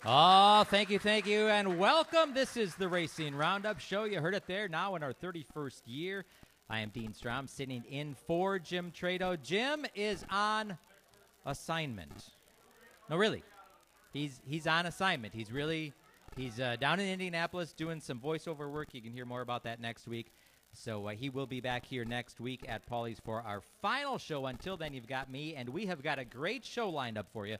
Oh, thank you, and welcome. This is the Racing Roundup Show. You heard it there, now in our 31st year. I am Dean Strom, sitting in for Jim Tretow. Jim is on assignment. No, really. He's on assignment. He's down in Indianapolis doing some voiceover work. You can hear more about that next week. So he will be back here next week at Paulies for our final show. Until then, you've got me, and we have got a great show lined up for you.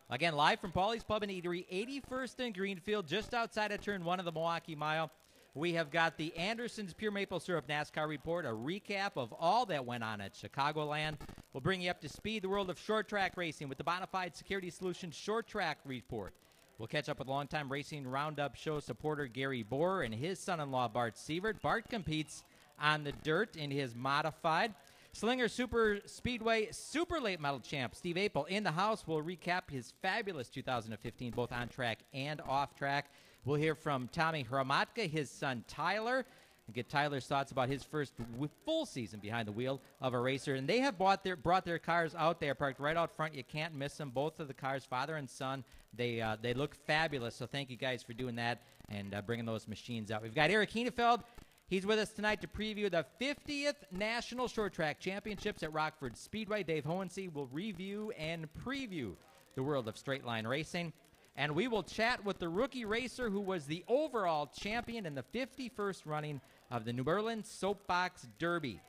Again, live from Paulies Pub and Eatery, 81st and Greenfield, just outside of Turn 1 of the Milwaukee Mile. We have got the Anderson's Pure Maple Syrup NASCAR Report, a recap of all that went on at Chicagoland. We'll bring you up to speed the world of short track racing with the Bonafide Security Solutions Short Track Report. We'll catch up with longtime Racing Roundup Show supporter Gary Bohr and his son-in-law Bart Sievert. Bart competes on the dirt in his modified. Slinger Super Speedway Super Late Model Champ Steve Apel in the house will recap his fabulous 2015, both on track and off track. We'll hear from Tommy Hramatka, his son Tyler, and get Tyler's thoughts about his first full season behind the wheel of a racer. And they have brought their cars out. They are parked right out front. You can't miss them. Both of the cars, father and son, they look fabulous. So thank you guys for doing that and bringing those machines out. We've got Eric Henefeld. He's with us tonight to preview the 50th National Short Track Championships at Rockford Speedway. Dave Hohensee will review and preview the world of straight line racing. And we will chat with the rookie racer who was the overall champion in the 51st running of the New Berlin Soapbox Derby.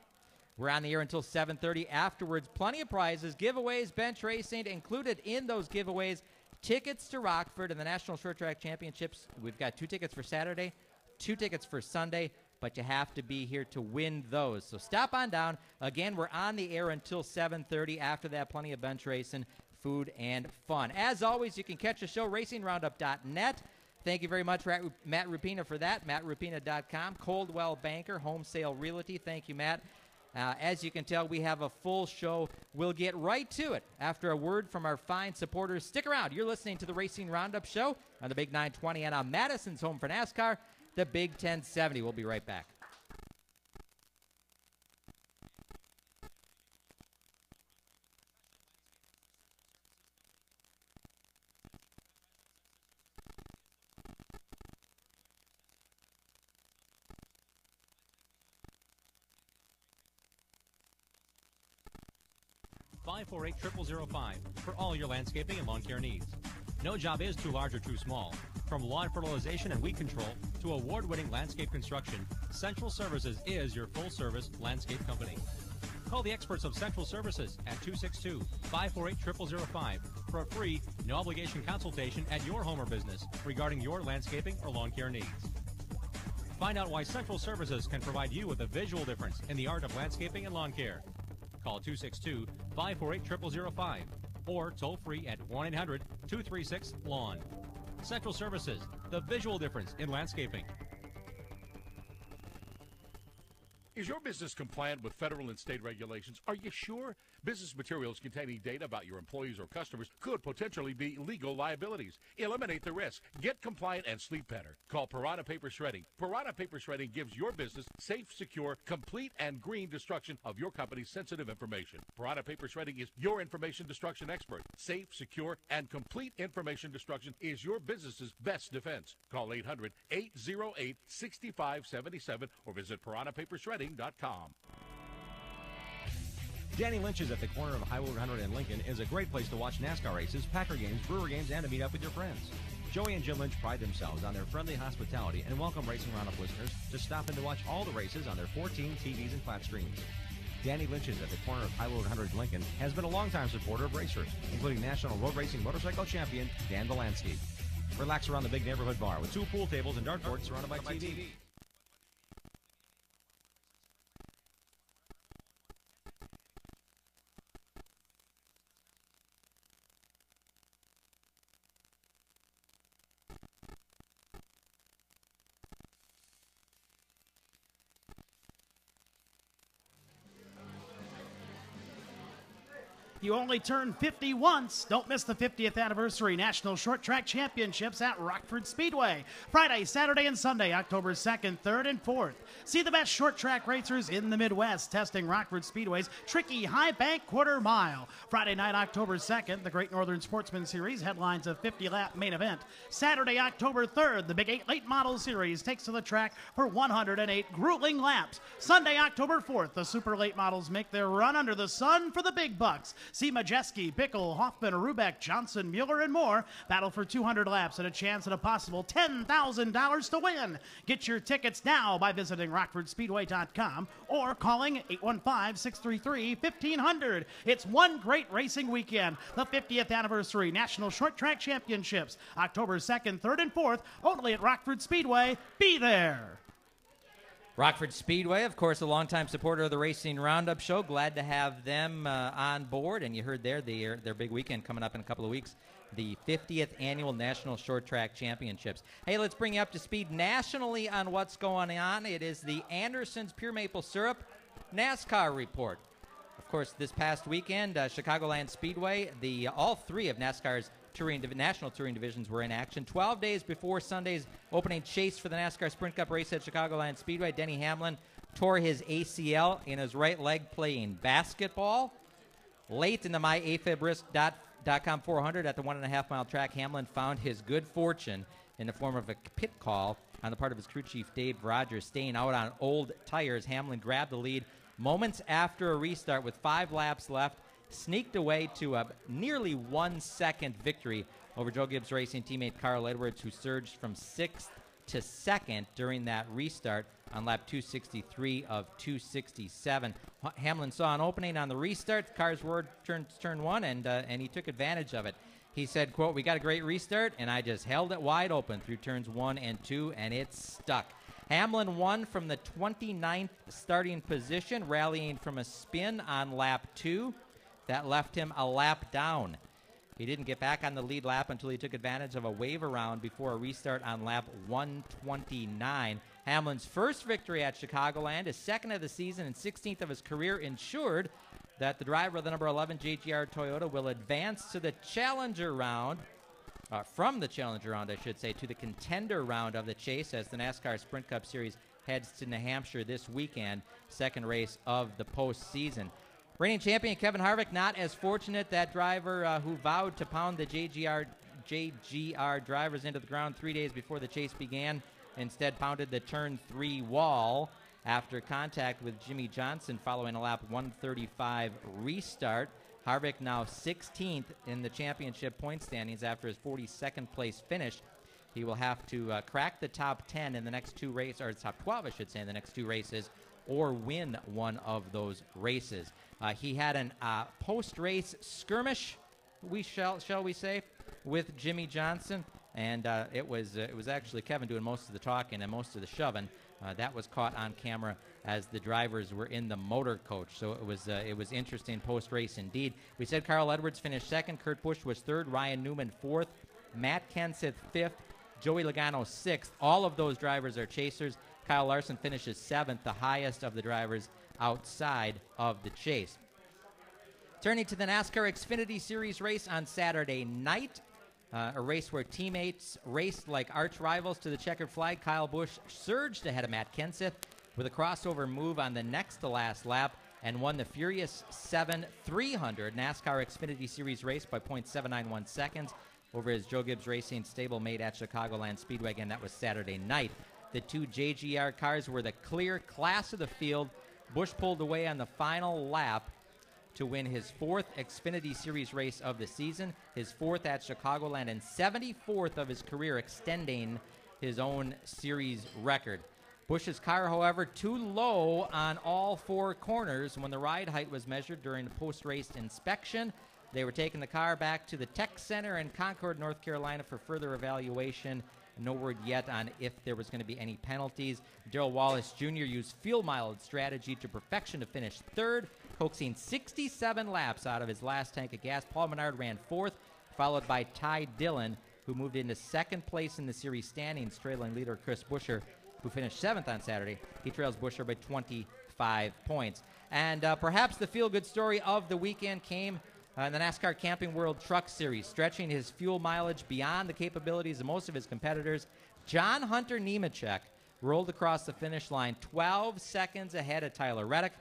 We're on the air until 7:30. Afterwards, plenty of prizes, giveaways, bench racing. Included in those giveaways, tickets to Rockford and the National Short Track Championships. We've got 2 tickets for Saturday, 2 tickets for Sunday. But you have to be here to win those. So stop on down. Again, we're on the air until 7:30. After that, plenty of bench racing, food, and fun. As always, you can catch the show, racingroundup.net. Thank you very much, Matt Rupina, for that. MattRupina.com. Coldwell Banker, Home Sale Realty. Thank you, Matt. As you can tell, we have a full show. We'll get right to it after a word from our fine supporters. Stick around. You're listening to the Racing Roundup Show on the Big 920 and on Madison's home for NASCAR, the Big 1070. We'll be right back. (548-0005) for all your landscaping and lawn care needs. No job is too large or too small. From lawn fertilization and weed control to award-winning landscape construction, Central Services is your full-service landscape company. Call the experts of Central Services at 262-548-0005 for a free, no-obligation consultation at your home or business regarding your landscaping or lawn care needs. Find out why Central Services can provide you with a visual difference in the art of landscaping and lawn care. Call 262-548-0005 or toll free at 1-800-236-LAWN. Central Services, the visual difference in landscaping. Is your business compliant with federal and state regulations? Are you sure? Business materials containing data about your employees or customers could potentially be legal liabilities. Eliminate the risk. Get compliant and sleep better. Call Piranha Paper Shredding. Piranha Paper Shredding gives your business safe, secure, complete, and green destruction of your company's sensitive information. Piranha Paper Shredding is your information destruction expert. Safe, secure, and complete information destruction is your business's best defense. Call 800-808-6577 or visit piranhapapershredding.com. Danny Lynch's at the corner of Highway 100 and Lincoln is a great place to watch NASCAR races, Packer games, Brewer games, and to meet up with your friends. Joey and Jim Lynch pride themselves on their friendly hospitality and welcome Racing Roundup listeners to stop in to watch all the races on their 14 TVs and flat screens. Danny Lynch's at the corner of Highway 100 and Lincoln has been a longtime supporter of racers, including National Road Racing Motorcycle Champion Dan Delansky. Relax around the big neighborhood bar with 2 pool tables and dartboards surrounded by TV. You only turn 50 once. Don't miss the 50th Anniversary National Short Track Championships at Rockford Speedway. Friday, Saturday, and Sunday, October 2nd, 3rd, and 4th. See the best short track racers in the Midwest testing Rockford Speedway's tricky high bank quarter mile. Friday night, October 2nd, the Great Northern Sportsman Series headlines a 50-lap main event. Saturday, October 3rd, the Big 8 Late Model Series takes to the track for 108 grueling laps. Sunday, October 4th, the Super Late Models make their run under the sun for the big bucks. See Majeski, Bickle, Hoffman, Rubeck, Johnson, Mueller, and more battle for 200 laps and a chance at a possible $10,000 to win. Get your tickets now by visiting RockfordSpeedway.com or calling 815-633-1500. It's one great racing weekend. The 50th Anniversary National Short Track Championships, October 2nd, 3rd, and 4th, only at Rockford Speedway. Be there. Rockford Speedway, of course, a longtime supporter of the Racing Roundup Show. Glad to have them on board. And you heard their big weekend coming up in a couple of weeks, the 50th Annual National Short Track Championships. Hey, let's bring you up to speed nationally on what's going on. It is the Anderson's Pure Maple Syrup NASCAR report. Of course, this past weekend, Chicagoland Speedway, all three of NASCAR's national touring divisions were in action. 12 days before Sunday's opening chase for the NASCAR Sprint Cup race at Chicagoland Speedway, Denny Hamlin tore his ACL in his right leg playing basketball. Late in the myafibrisc.com 400 at the 1.5-mile track, Hamlin found his good fortune in the form of a pit call on the part of his crew chief, Dave Rogers. Staying out on old tires, Hamlin grabbed the lead moments after a restart with 5 laps left, sneaked away to a nearly 1-second victory over Joe Gibbs Racing teammate Carl Edwards, who surged from 6th to 2nd during that restart on lap 263 of 267. Hamlin saw an opening on the restart. The cars were turn one, and he took advantage of it. He said, quote, "We got a great restart, and I just held it wide open through turns 1 and 2, and it stuck." Hamlin won from the 29th starting position, rallying from a spin on lap 2. That left him a lap down. He didn't get back on the lead lap until he took advantage of a wave around before a restart on lap 129. Hamlin's first victory at Chicagoland, his second of the season and 16th of his career, ensured that the driver of the number 11 JGR Toyota will advance to the Challenger round, from the Challenger round, I should say, to the Contender round of the chase as the NASCAR Sprint Cup Series heads to New Hampshire this weekend, second race of the postseason. Reigning champion Kevin Harvick not as fortunate. That driver who vowed to pound the JGR drivers into the ground 3 days before the chase began instead pounded the turn 3 wall after contact with Jimmy Johnson following a lap 135 restart. Harvick now 16th in the championship point standings after his 42nd place finish. He will have to crack the top 10 in the next 2 races, or top 12, I should say, in the next 2 races, or win one of those races. He had an post-race skirmish, shall we say, with Jimmy Johnson, and it was actually Kevin doing most of the talking and most of the shoving. That was caught on camera as the drivers were in the motor coach. So it was interesting post-race indeed. We said Carl Edwards finished second, Kurt Busch was third, Ryan Newman fourth, Matt Kenseth fifth, Joey Logano sixth. All of those drivers are chasers. Kyle Larson finishes seventh, the highest of the drivers outside of the chase. Turning to the NASCAR Xfinity Series race on Saturday night, a race where teammates raced like arch rivals to the checkered flag. Kyle Busch surged ahead of Matt Kenseth with a crossover move on the next to last lap and won the Furious 7 300 NASCAR Xfinity Series race by .791 seconds over his Joe Gibbs Racing stablemate at Chicagoland Speedway. Again, that was Saturday night. The 2 JGR cars were the clear class of the field. Busch pulled away on the final lap to win his 4th Xfinity Series race of the season, his 4th at Chicagoland, and 74th of his career, extending his own series record. Busch's car, however, too low on all 4 corners when the ride height was measured during the post-race inspection. They were taking the car back to the Tech Center in Concord, North Carolina for further evaluation. No word yet on if there was going to be any penalties. Darrell Wallace Jr. used field mileage strategy to perfection to finish third, coaxing 67 laps out of his last tank of gas. Paul Menard ran fourth, followed by Ty Dillon, who moved into second place in the series standings, trailing leader Chris Buescher, who finished seventh on Saturday. He trails Buescher by 25 points. And perhaps the feel-good story of the weekend came in the NASCAR Camping World Truck Series, stretching his fuel mileage beyond the capabilities of most of his competitors. John Hunter Nemechek rolled across the finish line 12 seconds ahead of Tyler Reddick,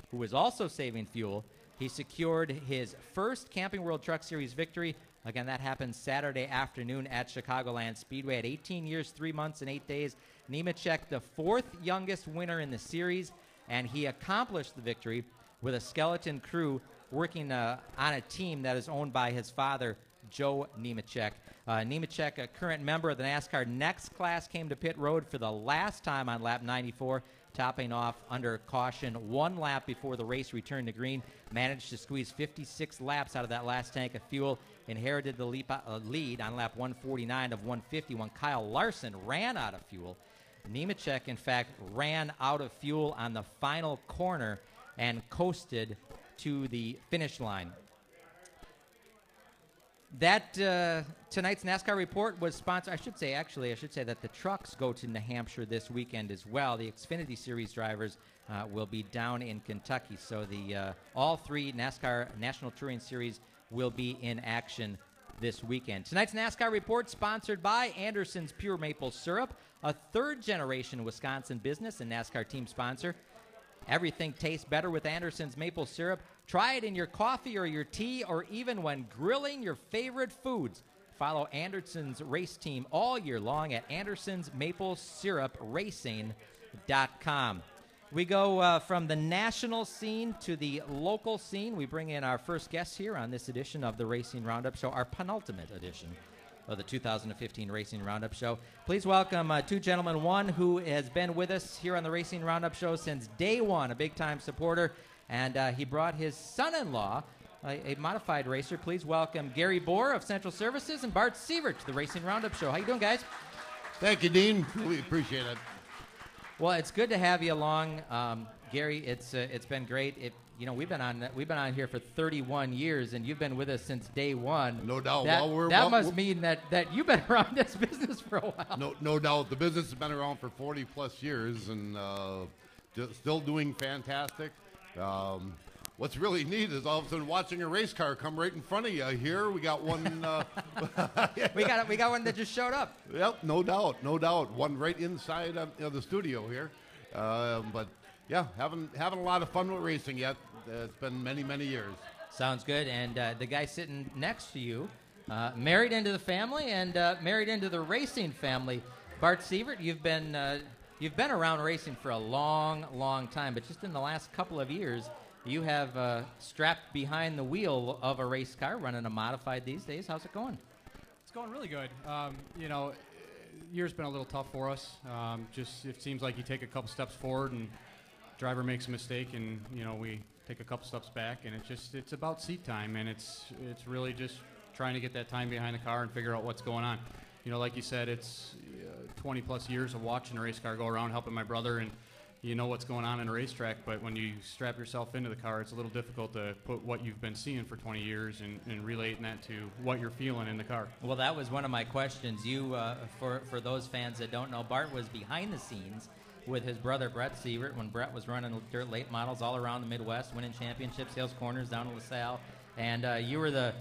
who was also saving fuel. He secured his first Camping World Truck Series victory. Again, that happened Saturday afternoon at Chicagoland Speedway. At 18 years, 3 months, and 8 days, Nemechek, the 4th youngest winner in the series, and he accomplished the victory with a skeleton crew working on a team that is owned by his father, Joe Nemechek. Nemechek, a current member of the NASCAR Next Class, came to pit road for the last time on lap 94, topping off under caution 1 lap before the race returned to green. Managed to squeeze 56 laps out of that last tank of fuel. Inherited the lead on lap 149 of 150 when Kyle Larson ran out of fuel. Nemechek, in fact, ran out of fuel on the final corner and coasted to the finish line. That tonight's NASCAR report was sponsored. I should say that the trucks go to New Hampshire this weekend as well. The Xfinity Series drivers will be down in Kentucky, so the all 3 NASCAR National Touring Series will be in action this weekend. Tonight's NASCAR report sponsored by Anderson's Pure Maple Syrup, a 3rd-generation Wisconsin business and NASCAR team sponsor. Everything tastes better with Anderson's Maple Syrup. Try it in your coffee or your tea or even when grilling your favorite foods. Follow Anderson's race team all year long at Anderson'sMapleSyrupRacing.com. We go from the national scene to the local scene. We bring in our first guest here on this edition of the Racing Roundup Show, our penultimate edition of the 2015 Racing Roundup Show. Please welcome 2 gentlemen, one who has been with us here on the Racing Roundup Show since day one, a big-time supporter, and he brought his son-in-law, a modified racer. Please welcome Gary Bohr of Central Services and Bart Sievert to the Racing Roundup Show. How you doing, guys? Thank you, Dean. Really appreciate it. Well, it's good to have you along, Gary. It's been great. We've been on here for 31 years, and you've been with us since day one. No doubt. That must mean that you've been around this business for a while. No doubt. The business has been around for 40 plus years, and still doing fantastic. What's really neat is all of a sudden watching a race car come right in front of you. Here we got one. we got one that just showed up. Yep, no doubt. One right inside of the studio here. But yeah, having a lot of fun with racing yet. It's been many years. Sounds good. And the guy sitting next to you, married into the family and married into the racing family. Bart Sievert, you've been around racing for a long time, but just in the last couple of years, you have strapped behind the wheel of a race car, running a modified these days. How's it going? It's going really good. Year's been a little tough for us. Just it seems like you take a couple steps forward and driver makes a mistake, and we take a couple steps back, and it's about seat time, and it's really just trying to get that time behind the car and figure out what's going on. Like you said, it's 20 plus years of watching a race car go around, helping my brother, and you know what's going on in a racetrack, but when you strap yourself into the car, it's a little difficult to put what you've been seeing for 20 years and relating that to what you're feeling in the car. Well, that was one of my questions. You, for those fans that don't know, Bart was behind the scenes with his brother Brett Sievert when Brett was running dirt late models all around the Midwest, winning championships, Sales Corners down in LaSalle, and you were the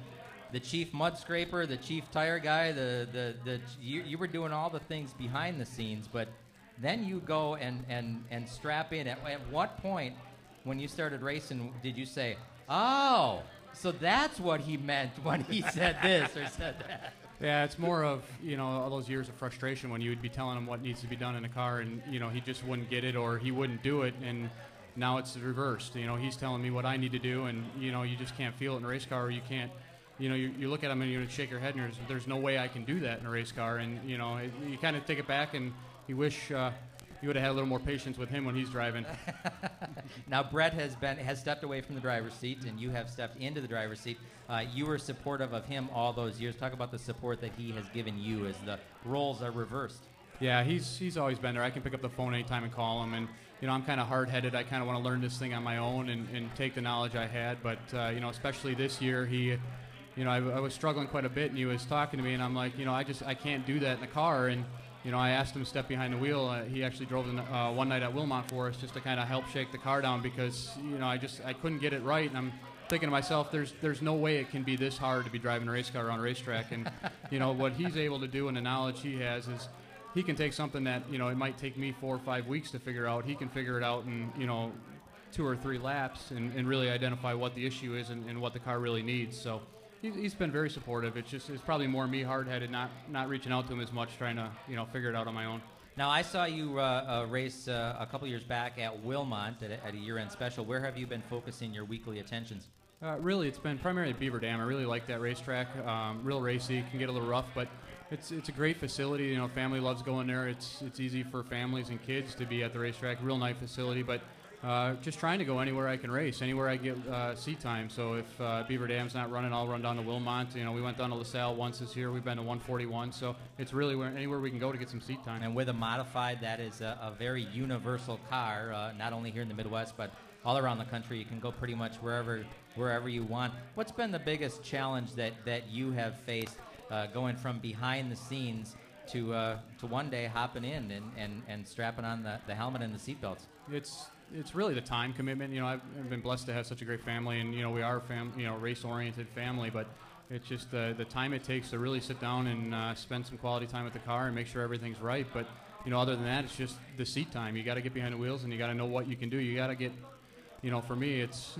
chief mud scraper, the chief tire guy. You were doing all the things behind the scenes, but then you go and strap in. At what point, when you started racing, did you say, "Oh, so that's what he meant when he said this or said that"? Yeah, it's more of all those years of frustration when you would be telling him what needs to be done in a car, and he just wouldn't get it or he wouldn't do it, and now it's reversed. He's telling me what I need to do, and you just can't feel it in a race car, or you can't. You look at him and you shake your head, and there's no way I can do that in a race car, and you kind of take it back and. You wish you would have had a little more patience with him when he's driving. Now, Brett has stepped away from the driver's seat, and you have stepped into the driver's seat. You were supportive of him all those years. Talk about the support that he has given you as the roles are reversed. Yeah, he's always been there. I can pick up the phone anytime and call him, and I'm kind of hard-headed. I kind of want to learn this thing on my own and take the knowledge I had. But especially this year, I was struggling quite a bit, and he was talking to me, and I'm like, I can't do that in the car, and. I asked him to step behind the wheel. He actually drove one night at Wilmot for us just to kind of help shake the car down because, I couldn't get it right. And thinking to myself, there's no way it can be this hard to be driving a race car around a racetrack. And, what he's able to do and the knowledge he has is he can take something that, it might take me 4 or 5 weeks to figure out. He can figure it out in, 2 or 3 laps and really identify what the issue is and what the car really needs. So he's been very supportive. It's probably more me hard-headed, not reaching out to him as much, trying to, figure it out on my own. Now, I saw you race a couple years back at Wilmont at a year-end special. Where have you been focusing your weekly attentions? Really, it's been primarily Beaver Dam. I really like that racetrack. Real racy, can get a little rough, but it's a great facility. Family loves going there. It's easy for families and kids to be at the racetrack. Real nice facility, but just trying to go anywhere I can race, anywhere I get seat time. So if Beaver Dam's not running, I'll run down to Wilmont. We went down to LaSalle once this year. We've been to 141. So it's really anywhere we can go to get some seat time. And with a modified, that is a very universal car, not only here in the Midwest, but all around the country. You can go pretty much wherever you want. What's been the biggest challenge that you have faced going from behind the scenes to one day hopping in and strapping on the helmet and the seatbelts? It's really the time commitment. I've been blessed to have such a great family, and we are a race-oriented family. But it's just the time it takes to really sit down and spend some quality time with the car and make sure everything's right. But other than that, it's just the seat time. You got to get behind the wheels, and you got to know what you can do. You got to get, for me, it's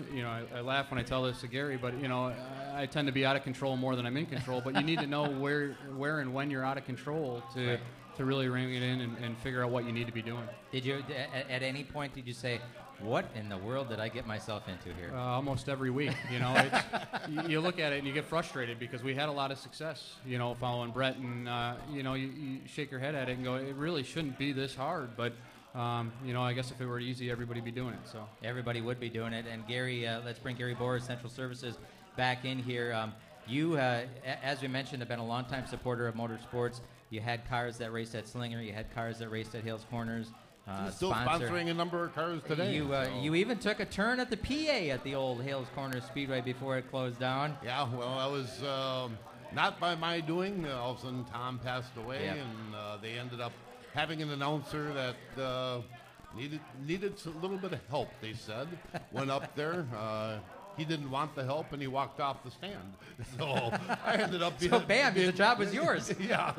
I laugh when I tell this to Gary, but I tend to be out of control more than I'm in control. But you need to know where and when you're out of control to. Right. To really ring it in and figure out what you need to be doing. Did you, at any point, did you say, what in the world did I get myself into here? Almost every week. You look at it and you get frustrated because we had a lot of success, following Brett, and, you shake your head at it and go, it really shouldn't be this hard. But, I guess if it were easy, everybody would be doing it. So everybody would be doing it. And Gary, let's bring Gary Boers, Central Services, back in here. You, as we mentioned, have been a longtime supporter of motorsports. You had cars that raced at Slinger. You had cars that raced at Hales Corners. Still sponsoring a number of cars today. You even took a turn at the PA at the old Hales Corners Speedway before it closed down. Yeah, well, I was not by my doing. All of a sudden, Tom passed away, yep. And they ended up having an announcer that needed a little bit of help, they said. Went up there. He didn't want the help, and he walked off the stand. So I ended up being... So bam, the job was yours. Yeah.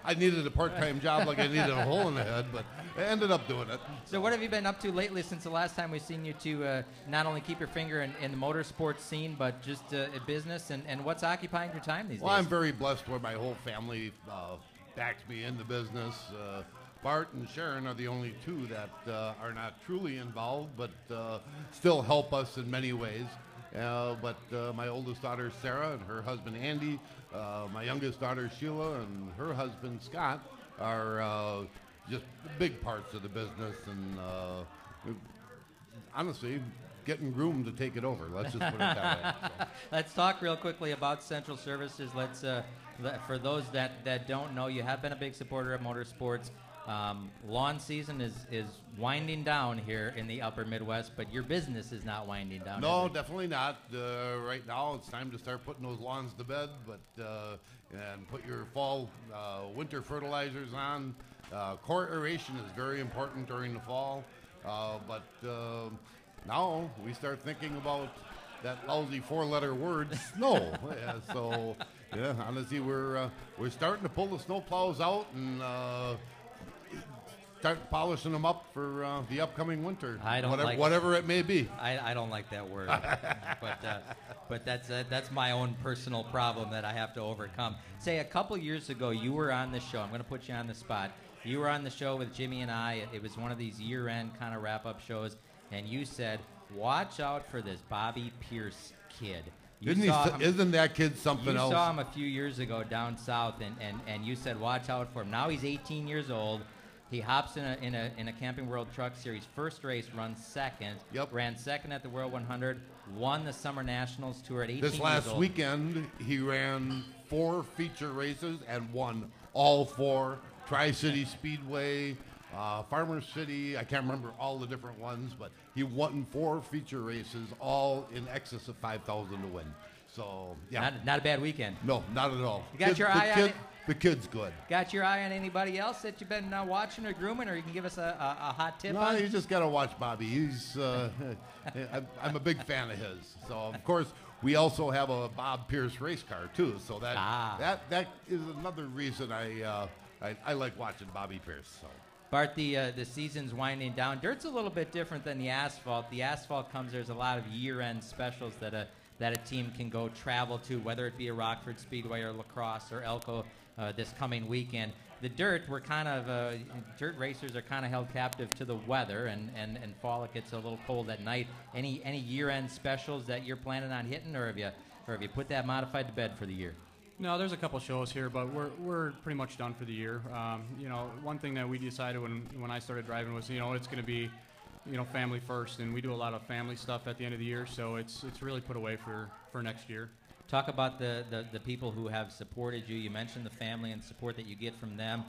I needed a part-time job like I needed a hole in the head, but I ended up doing it. So what have you been up to lately since the last time we've seen you to not only keep your finger in the motorsports scene, but just business, and what's occupying your time these days? Well, I'm very blessed where my whole family backs me in the business. Bart and Sharon are the only two that are not truly involved, but still help us in many ways. But my oldest daughter, Sarah, and her husband, Andy, my youngest daughter, Sheila, and her husband, Scott, are just big parts of the business, and honestly, getting groomed to take it over. Let's just put it that way. So. Let's talk real quickly about Central Services. Let's for those that don't know, you have been a big supporter of motorsports. Lawn season is winding down here in the upper Midwest, but your business is not winding down. No, definitely not. Right now, it's time to start putting those lawns to bed, and put your fall, winter fertilizers on. Core aeration is very important during the fall, but now we start thinking about that lousy 4-letter word, snow. So, honestly, we're starting to pull the snow plows out and start polishing them up for the upcoming winter. Whatever it may be. I don't like that word, but that's my own personal problem that I have to overcome. Say a couple years ago, you were on the show. I'm going to put you on the spot. You were on the show with Jimmy and I. It was one of these year-end kind of wrap-up shows, and you said, "Watch out for this Bobby Pierce kid." Isn't that kid something else? You saw him a few years ago down south, and you said, "Watch out for him." Now he's 18 years old. He hops in a Camping World Truck Series first race, runs second. Yep. Ran second at the World 100, won the Summer Nationals Tour at 18 This years last old. weekend, he ran 4 feature races and won all 4. Tri-City Speedway, Farmer City, I can't remember all the different ones, but he won 4 feature races, all in excess of $5,000 to win. So, yeah. Not a bad weekend. No, not at all. You got your eye on it? The kid's good. Got your eye on anybody else that you've been watching or grooming, or you can give us a hot tip No, on? you just got to watch Bobby. He's I'm a big fan of his. So, of course, we also have a Bob Pierce race car, too. So that is another reason I like watching Bobby Pierce. So. Bart, the season's winding down. Dirt's a little bit different than the asphalt. The asphalt there's a lot of year-end specials that a team can go travel to, whether it be a Rockford Speedway or La Crosse or Elko this coming weekend. The dirt, dirt racers are kind of held captive to the weather, and fall, it gets a little cold at night. Any year-end specials that you're planning on hitting, or have you put that modified to bed for the year? No, there's a couple shows here, but we're pretty much done for the year. One thing that we decided when I started driving was, it's going to be, family first, and we do a lot of family stuff at the end of the year, so it's really put away for next year. Talk about the people who have supported you. You mentioned the family and support that you get from them,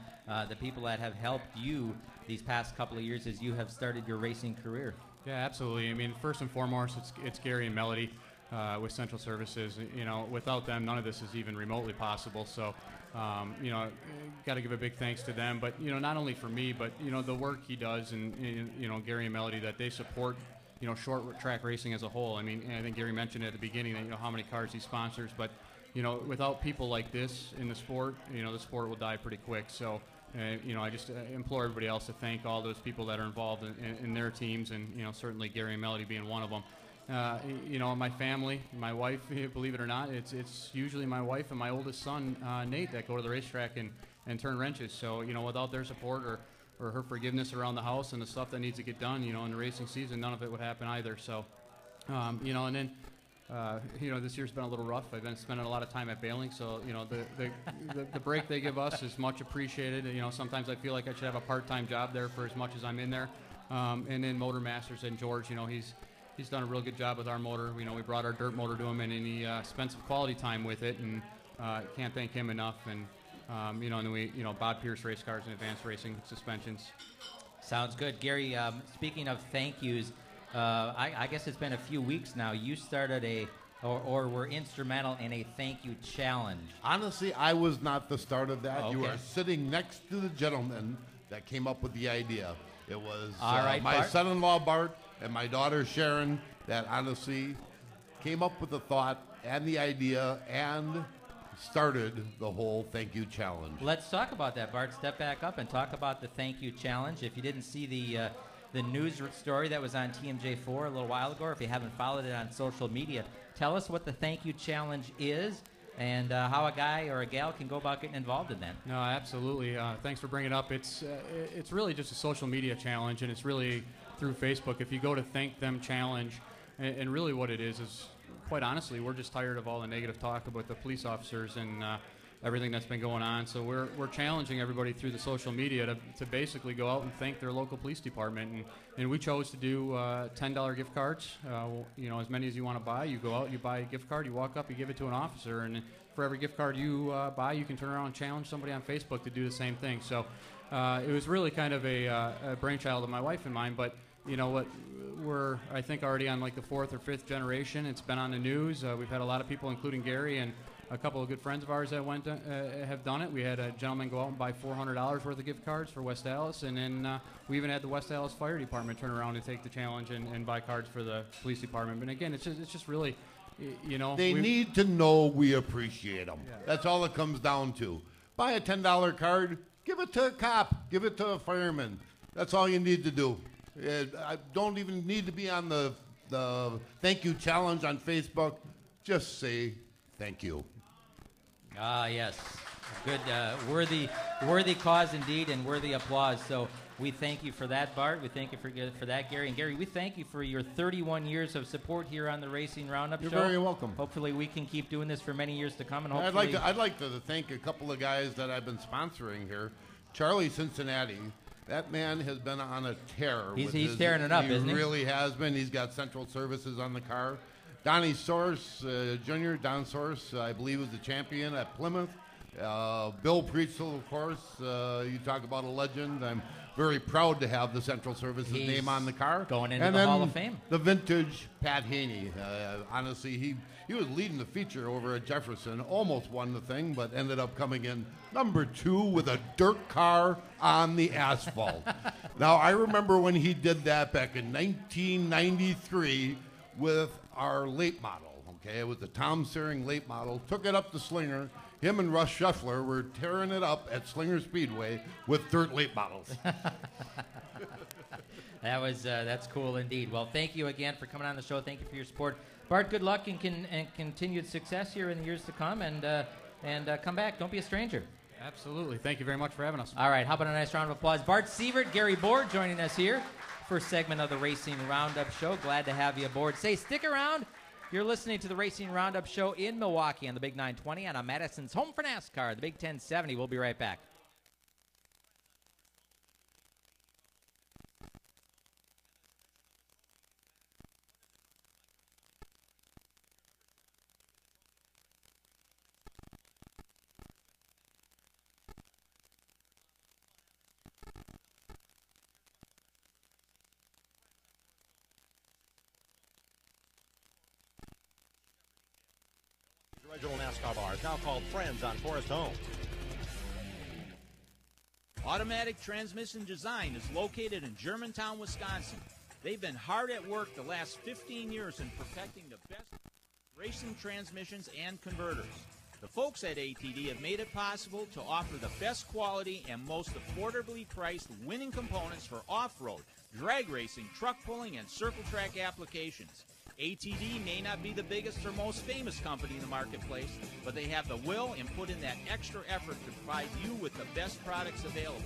the people that have helped you these past couple of years as you have started your racing career. Yeah, absolutely. I mean, first and foremost, it's Gary and Melody. With Central Services, without them, none of this is even remotely possible. So, got to give a big thanks to them. But not only for me, but the work he does, and Gary and Melody, that they support, short track racing as a whole. I mean, I think Gary mentioned at the beginning that how many cars he sponsors, but without people like this in the sport, the sport will die pretty quick. So. I just implore everybody else to thank all those people that are involved in their teams, and certainly Gary and Melody being one of them. My family, my wife, believe it or not, it's usually my wife and my oldest son, Nate, that go to the racetrack and turn wrenches. So, without their support or her forgiveness around the house and the stuff that needs to get done, in the racing season, none of it would happen either. So, and then, this year's been a little rough. I've been spending a lot of time at Bailing, so, the break they give us is much appreciated. Sometimes I feel like I should have a part-time job there for as much as I'm in there. And then Motor Masters and George, he's done a real good job with our motor. We brought our dirt motor to him, and he spent some quality time with it, and can't thank him enough. And and then we, Bob Pierce race cars and advanced racing suspensions. Sounds good, Gary. Speaking of thank yous, I guess it's been a few weeks now. You started or were instrumental in a thank you challenge. Honestly, I was not the start of that. Okay. You are sitting next to the gentleman that came up with the idea. It was my Bart? Son-in-law Bart and my daughter Sharon that honestly came up with the thought and the idea and started the whole thank you challenge. Let's talk about that, Bart. Step back up and talk about the thank you challenge. If you didn't see the news story that was on TMJ4 a little while ago, or if you haven't followed it on social media, tell us what the thank you challenge is and how a guy or a gal can go about getting involved in that. No, absolutely. Thanks for bringing it up. It's really just a social media challenge, and it's really through Facebook. If you go to Thank Them Challenge, and really what it is quite honestly, we're just tired of all the negative talk about the police officers and everything that's been going on. So we're challenging everybody through the social media to basically go out and thank their local police department. And we chose to do $10 gift cards. As many as you want to buy. You go out, you buy a gift card, you walk up, you give it to an officer, and for every gift card you buy, you can turn around and challenge somebody on Facebook to do the same thing. So it was really kind of a brainchild of my wife and mine, but you know what, we're I think already on like the 4th or 5th generation. It's been on the news. We've had a lot of people, including Gary and a couple of good friends of ours that have done it. We had a gentleman go out and buy $400 worth of gift cards for West Allis, and then we even had the West Allis Fire Department turn around and take the challenge and buy cards for the police department. But again, it's just really, They need to know we appreciate them. Yeah. That's all it comes down to. Buy a $10 card, give it to a cop, give it to a fireman. That's all you need to do. I don't even need to be on the thank you challenge on Facebook. Just say thank you. Ah, yes. Good, worthy cause indeed, and worthy applause. So we thank you for that, Bart. We thank you for that, Gary. And Gary, we thank you for your 31 years of support here on the Racing Roundup Show. You're very welcome. Hopefully we can keep doing this for many years to come. And hopefully I'd like to thank a couple of guys that I've been sponsoring here. Charlie Cincinnati. That man has been on a tear. He's tearing it up, isn't he? He really has been. He's got Central Services on the car. Donnie Source, Jr., Don Source, I believe was the champion at Plymouth. Bill Preetzel, of course. You talk about a legend. I'm very proud to have the Central Services name on the car. Going into and the then Hall of Fame. The vintage Pat Haney. Honestly, he was leading the feature over at Jefferson. Almost won the thing, but ended up coming in number 2 with a dirt car on the asphalt. Now, I remember when he did that back in 1993 with our late model. Okay, it was the Tom Searing late model. Took it up to Slinger. Him and Russ Scheffler were tearing it up at Slinger Speedway with dirt late models. That's cool indeed. Well, thank you again for coming on the show. Thank you for your support, Bart. Good luck and continued success here in the years to come. And come back. Don't be a stranger. Absolutely. Thank you very much for having us. All right. How about a nice round of applause? Bart Sievert, Gary Board joining us here. First segment of the Racing Roundup Show. Glad to have you aboard. Say, stick around. You're listening to the Racing Roundup Show in Milwaukee on the Big 920 and on Madison's home for NASCAR, the Big 1070. We'll be right back. Original NASCAR bar is now called Friends on Forest Home. Automatic Transmission Design is located in Germantown, Wisconsin. They've been hard at work the last 15 years in perfecting the best racing transmissions and converters. The folks at ATD have made it possible to offer the best quality and most affordably priced winning components for off-road, drag racing, truck pulling, and circle track applications. ATD may not be the biggest or most famous company in the marketplace, but they have the will and put in that extra effort to provide you with the best products available.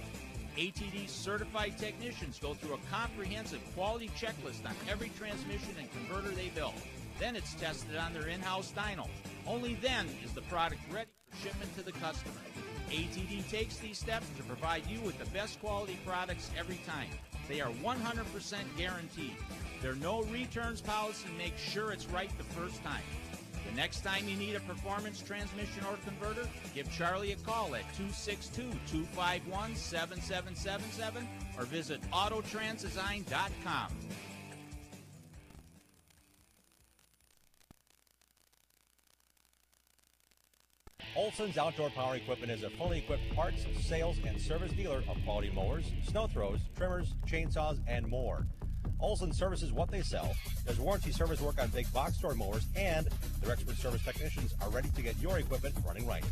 ATD certified technicians go through a comprehensive quality checklist on every transmission and converter they build. Then it's tested on their in-house dyno. Only then is the product ready for shipment to the customer. ATD takes these steps to provide you with the best quality products every time. They are 100% guaranteed. Their no returns policy makes sure it's right the first time. The next time you need a performance transmission or converter, give Charlie a call at 262-251-7777 or visit autotransdesign.com. Olson's Outdoor Power Equipment is a fully equipped parts, sales, and service dealer of quality mowers, snow throws, trimmers, chainsaws, and more. Olson services what they sell, does warranty service work on big box store mowers, and their expert service technicians are ready to get your equipment running right.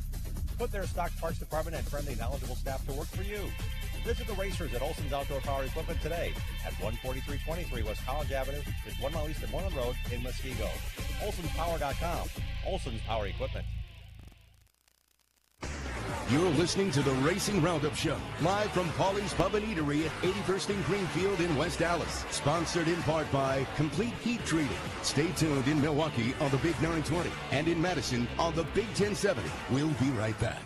Put their stock parts department and friendly, knowledgeable staff to work for you. Visit the racers at Olson's Outdoor Power Equipment today at 14323 West College Avenue, just 1 mile east of Moreland Road in Muskego. Olson'sPower.com. Olson's Power Equipment. You're listening to the Racing Roundup Show, live from Paulies Pub and Eatery at 81st and Greenfield in West Dallas. Sponsored in part by Complete Heat Treating. Stay tuned in Milwaukee on the Big 920 and in Madison on the Big 1070. We'll be right back.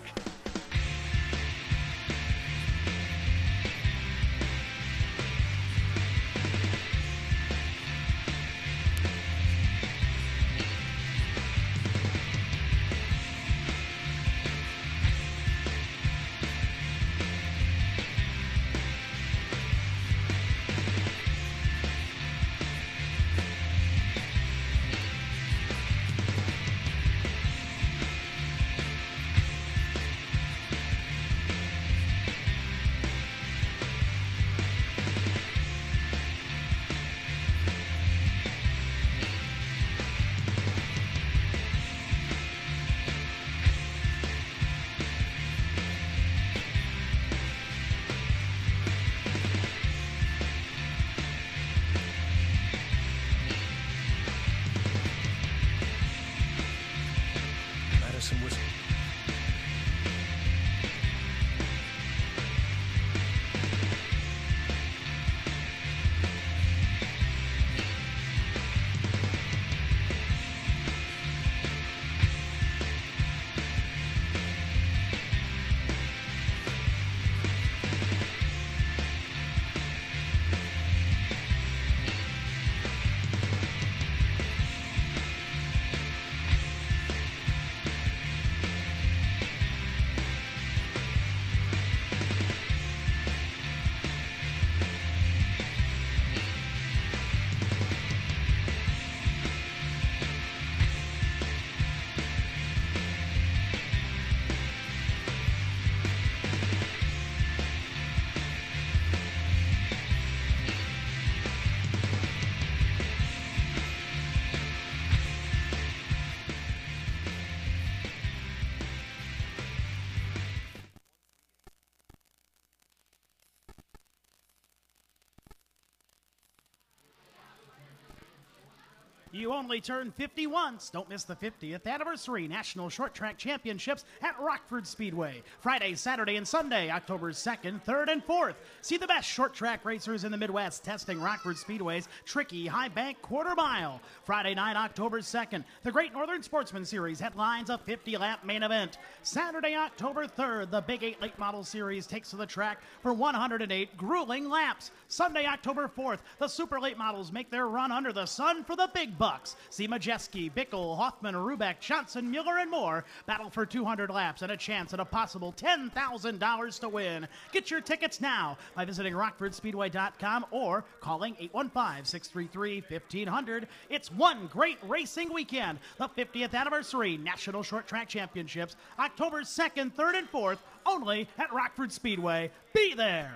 You only turn 50 once. Don't miss the 50th Anniversary National Short Track Championships at Rockford Speedway. Friday, Saturday, and Sunday, October 2nd, 3rd, and 4th. See the best short track racers in the Midwest testing Rockford Speedway's tricky high bank quarter mile. Friday night, October 2nd, the Great Northern Sportsman Series headlines a 50-lap main event. Saturday, October 3rd, the Big 8 Late Model Series takes to the track for 108 grueling laps. Sunday, October 4th, the Super Late Models make their run under the sun for the big bucks. See Majeski, Bickle, Hoffman, Rubeck, Johnson, Mueller, and more battle for 200 laps and a chance at a possible $10,000 to win. Get your tickets now by visiting rockfordspeedway.com or calling 815-633-1500. It's one great racing weekend. The 50th Anniversary National Short Track Championships, October 2nd, 3rd, and 4th, only at Rockford Speedway. Be there.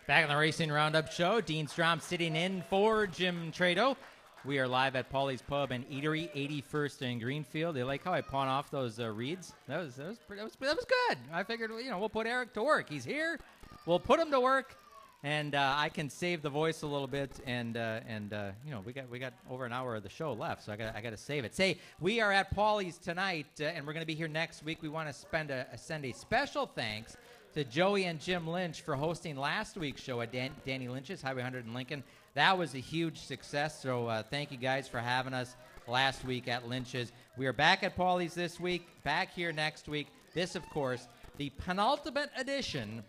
Back on the Racing Roundup Show, Dean Strom sitting in for Jim Tretow. We are live at Paulies Pub and Eatery, 81st and Greenfield. They like how I pawn off those reeds. That was good. I figured, we'll put Eric to work. He's here. We'll put him to work, and I can save the voice a little bit. And we got over an hour of the show left, so I got to save it. Say, we are at Paulies tonight, and we're going to be here next week. We want to send a special thanks to Joey and Jim Lynch for hosting last week's show at Danny Lynch's Highway 100 in Lincoln. That was a huge success, so thank you guys for having us last week at Lynch's. We are back at Paulies this week, back here next week. This, of course, the penultimate edition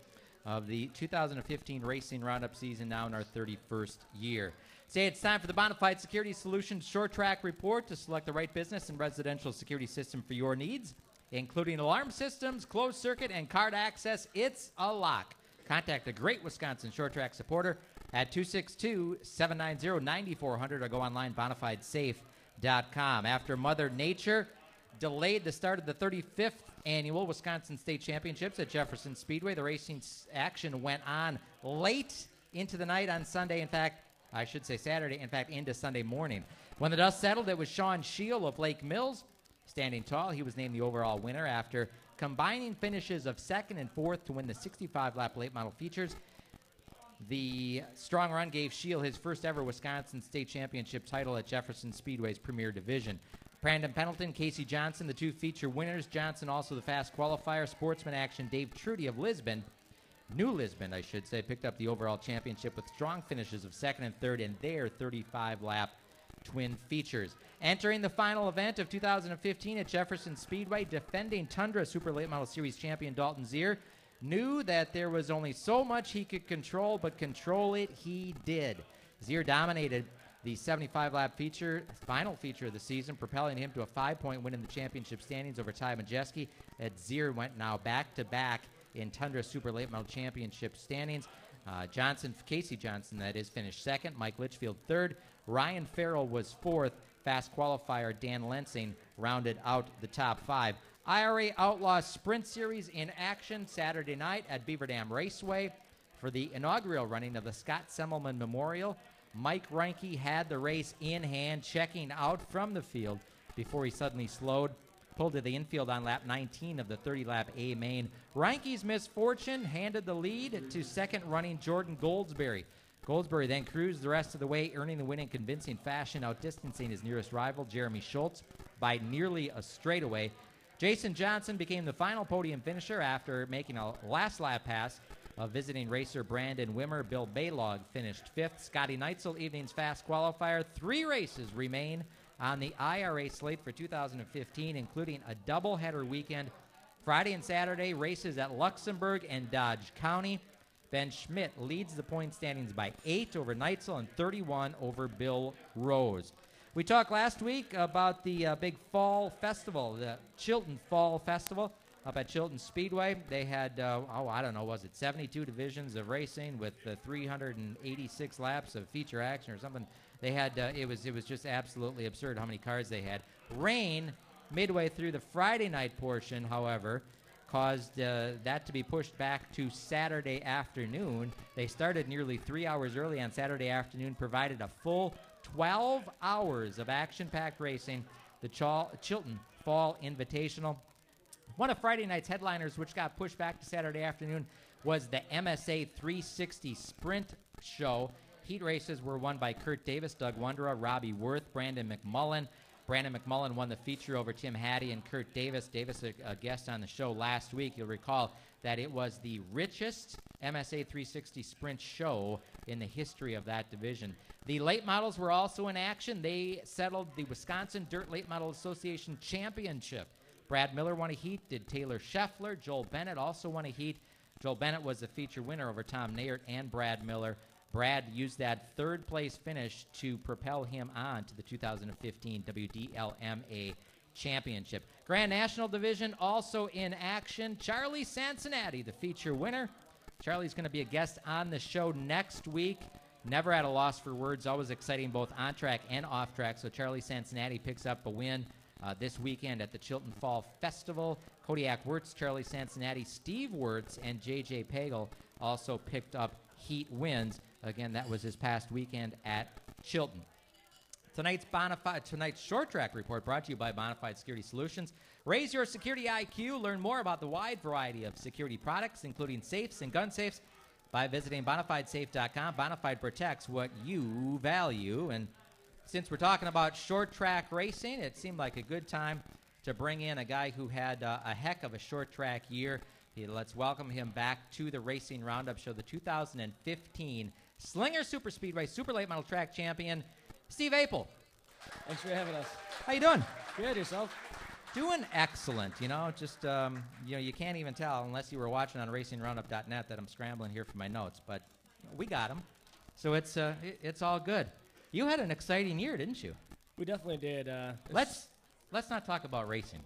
of the 2015 Racing Roundup season, now in our 31st year. Say it's time for the Bonafide Security Solutions Short Track Report to select the right business and residential security system for your needs, including alarm systems, closed circuit, and card access. It's a lock. Contact a great Wisconsin short track supporter at 262-790-9400 or go online, bonafidesafe.com. After Mother Nature delayed the start of the 35th annual Wisconsin State Championships at Jefferson Speedway, the racing action went on late into the night on Sunday. In fact, I should say Saturday, in fact, into Sunday morning. When the dust settled, it was Sean Scheel of Lake Mills standing tall. He was named the overall winner after combining finishes of 2nd and 4th to win the 65-lap late model features. The strong run gave Scheel his first ever Wisconsin State Championship title at Jefferson Speedway's Premier Division. Brandon Pendleton, Casey Johnson, the two feature winners. Johnson also the fast qualifier. Sportsman action Dave Trudy of Lisbon, New Lisbon, I should say, picked up the overall championship with strong finishes of 2nd and 3rd in their 35-lap twin features. Entering the final event of 2015 at Jefferson Speedway, defending Tundra Super Late Model Series champion Dalton Zier knew that there was only so much he could control, but control it he did. Zier dominated the 75-lap final feature of the season, propelling him to a 5-point win in the championship standings over Ty Majeski. Zier went now back-to-back in Tundra Super Late Model Championship standings. Casey Johnson, that is, finished 2nd. Mike Litchfield 3rd. Ryan Farrell was 4th. Fast qualifier Dan Lensing rounded out the top 5. IRA Outlaw Sprint Series in action Saturday night at Beaver Dam Raceway for the inaugural running of the Scott Semmelman Memorial. Mike Reinke had the race in hand, checking out from the field before he suddenly slowed, pulled to the infield on lap 19 of the 30-lap A main. Reinke's misfortune handed the lead to second-running Jordan Goldsberry. Goldsberry then cruised the rest of the way, earning the win in convincing fashion, outdistancing his nearest rival, Jeremy Schultz, by nearly a straightaway. Jason Johnson became the final podium finisher after making a last-lap pass of visiting racer Brandon Wimmer. Bill Baylog finished 5th. Scotty Neitzel, evening's fast qualifier. 3 races remain on the IRA slate for 2015, including a doubleheader weekend. Friday and Saturday, races at Luxembourg and Dodge County. Ben Schmidt leads the point standings by 8 over Neitzel and 31 over Bill Rose. We talked last week about the big fall festival, the Chilton Fall Festival up at Chilton Speedway. They had, 72 divisions of racing with 386 laps of feature action or something. They had, it was just absolutely absurd how many cars they had. Rain midway through the Friday night portion, however, caused that to be pushed back to Saturday afternoon. They started nearly 3 hours early on Saturday afternoon, provided a full 12 hours of action-packed racing, the Chilton Fall Invitational. One of Friday night's headliners, which got pushed back to Saturday afternoon, was the MSA 360 Sprint Show Heat races were won by Kurt Davis, Doug Wondera, Robbie Worth, Brandon McMullen. Brandon McMullen won the feature over Tim Hattie and Kurt Davis. Davis, a guest on the show last week. You'll recall that it was the richest MSA 360 sprint show in the history of that division. The late models were also in action. They settled the Wisconsin Dirt Late Model Association Championship. Brad Miller won a heat, did Taylor Scheffler. Joel Bennett also won a heat. Joel Bennett was the feature winner over Tom Nayert and Brad Miller. Brad used that third-place finish to propel him on to the 2015 WDLMA Championship. Grand National Division also in action. Charlie Cincinnati, the feature winner. Charlie's going to be a guest on the show next week. Never at a loss for words, always exciting both on track and off track. So Charlie Cincinnati picks up a win this weekend at the Chilton Fall Festival. Kodiak Wirtz, Charlie Cincinnati, Steve Wirtz, and J.J. Pagel also picked up heat wins. Again, that was his past weekend at Chilton. Tonight's short track report brought to you by Bonafide Security Solutions. Raise your security IQ. Learn more about the wide variety of security products, including safes and gun safes, by visiting bonafidesafe.com. Bonafide protects what you value. And since we're talking about short track racing, it seemed like a good time to bring in a guy who had a heck of a short track year. Let's welcome him back to the Racing Roundup Show, the 2015 Slinger Super Speedway Super Late Model Track Champion, Steve Apel. Thanks for having us. How you doing? Good, yourself? Doing excellent. You know, just you can't even tell unless you were watching on RacingRoundup.net that I'm scrambling here for my notes, but we got them, so it's all good. You had an exciting year, didn't you? We definitely did. Let's not talk about racing.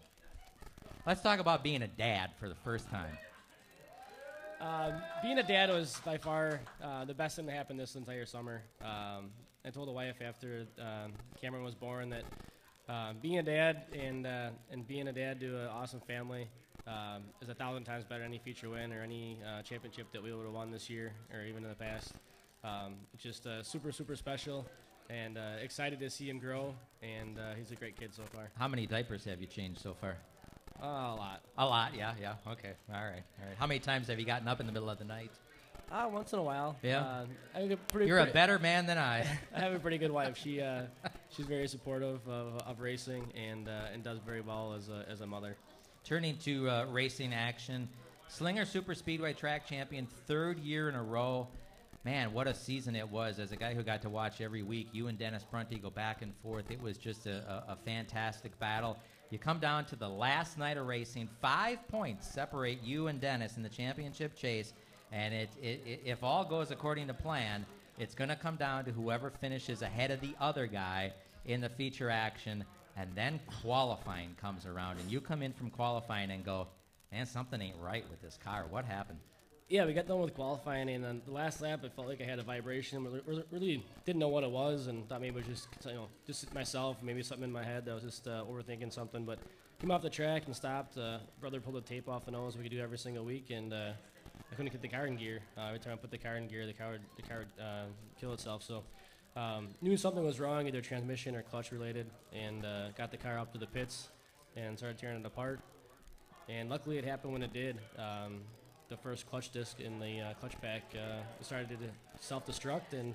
Let's talk about being a dad for the first time. Being a dad was by far the best thing that happened this entire summer. I told the wife after Cameron was born that being a dad and being a dad to an awesome family is 1,000 times better than any feature win or any championship that we would have won this year or even in the past. It's just super, super special, and excited to see him grow, and he's a great kid so far. How many diapers have you changed so far? A lot. A lot, yeah. Okay, all right. How many times have you gotten up in the middle of the night? Once in a while. Yeah. You're a better man than I. I have a pretty good wife. She's very supportive of racing and does very well as a mother. Turning to racing action, Slinger Super Speedway Track Champion, third year in a row. Man, what a season it was. As a guy who got to watch every week, you and Dennis Prunty go back and forth. It was just a fantastic battle. You come down to the last night of racing. 5 points separate you and Dennis in the championship chase. And if all goes according to plan, it's going to come down to whoever finishes ahead of the other guy in the feature action. And then qualifying comes around. And you come in from qualifying and go, man, something ain't right with this car. What happened? Yeah, we got done with qualifying, and on the last lap, it felt like I had a vibration. Really didn't know what it was, and thought maybe it was just myself, maybe something in my head that was just overthinking something. But came off the track and stopped. Brother pulled the tape off the nose. We could do every single week, and I couldn't get the car in gear. Every time I put the car in gear, the car would kill itself. So knew something was wrong, either transmission or clutch related, and got the car up to the pits and started tearing it apart. And luckily, it happened when it did. The first clutch disc in the clutch pack started to self-destruct, and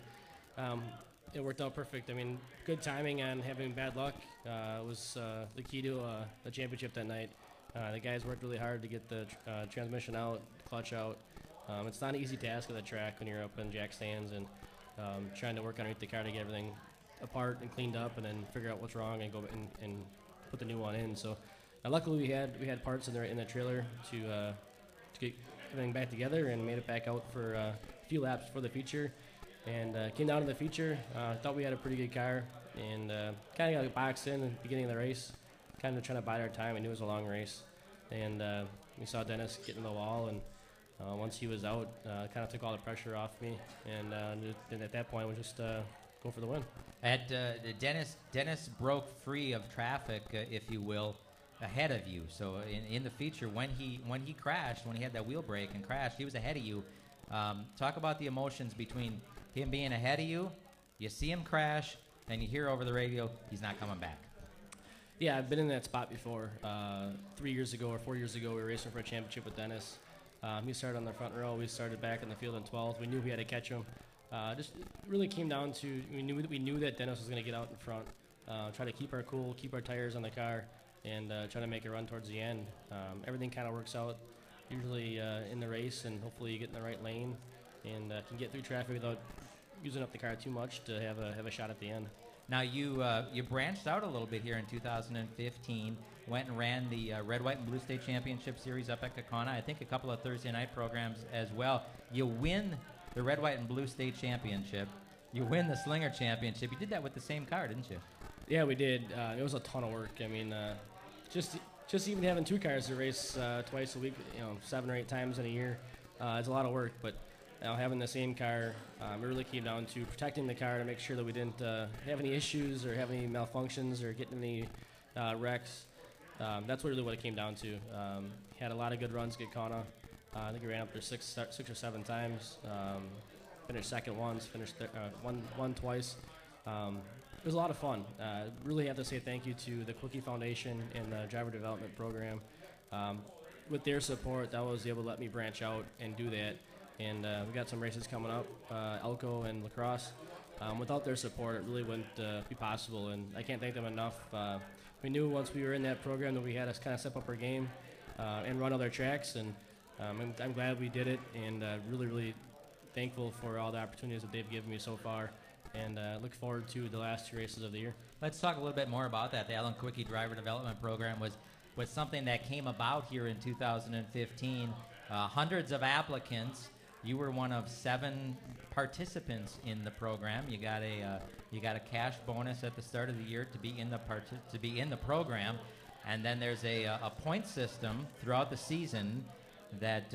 it worked out perfect. I mean, good timing and having bad luck was the key to the championship that night. The guys worked really hard to get the transmission out, clutch out. It's not an easy task at the track when you're up in jack stands and trying to work underneath the car to get everything apart and cleaned up, and then figure out what's wrong and go and put the new one in. So luckily we had parts in the trailer to get everything back together, and made it back out for a few laps for the feature, and came down to the feature. Thought we had a pretty good car, and kind of got boxed in at the beginning of the race, kind of trying to bide our time. I knew it was a long race, and we saw Dennis get in the wall, and once he was out, kind of took all the pressure off me, and at that point we just go for the win. Dennis broke free of traffic, if you will, ahead of you. So in the feature, when he crashed, when he had that wheel break and crashed, he was ahead of you. Talk about the emotions between him being ahead of you, you see him crash, and you hear over the radio, he's not coming back. Yeah, I've been in that spot before. 3 years ago or 4 years ago, we were racing for a championship with Dennis. He started on the front row. We started back in the field in 12th. We knew we had to catch him. Just really came down to we knew that Dennis was going to get out in front, try to keep our cool, keep our tires on the car, and try to make a run towards the end. Everything kind of works out usually in the race, and hopefully you get in the right lane and can get through traffic without using up the car too much to have a shot at the end. Now you branched out a little bit here in 2015. Went and ran the Red, White, and Blue State Championship Series up at Kaukauna. I think a couple of Thursday night programs as well. You win the Red, White, and Blue State Championship. You win the Slinger Championship. You did that with the same car, didn't you? Yeah, we did. It was a ton of work. I mean, just even having two cars to race twice a week, 7 or 8 times in a year, it's a lot of work. But having the same car, it really came down to protecting the car to make sure that we didn't have any issues or have any malfunctions or get any wrecks. That's really what it came down to. Had a lot of good runs at Kaukauna. I think we ran up there six or 7 times. Finished second once, won twice. It was a lot of fun. Really have to say thank you to the Quickie Foundation and the Driver Development Program. With their support, that was able to let me branch out and do that. And we got some races coming up, Elko and Lacrosse. Without their support, it really wouldn't be possible, and I can't thank them enough. We knew once we were in that program that we had to kind of step up our game and run other tracks, and I'm glad we did it, and really, really thankful for all the opportunities that they've given me so far, and look forward to the last 2 races of the year. Let's talk a little bit more about that. The Alan Quickie Driver Development Program was something that came about here in 2015. Hundreds of applicants. You were one of 7 participants in the program. You got a cash bonus at the start of the year to be in the program, and then there's a point system throughout the season that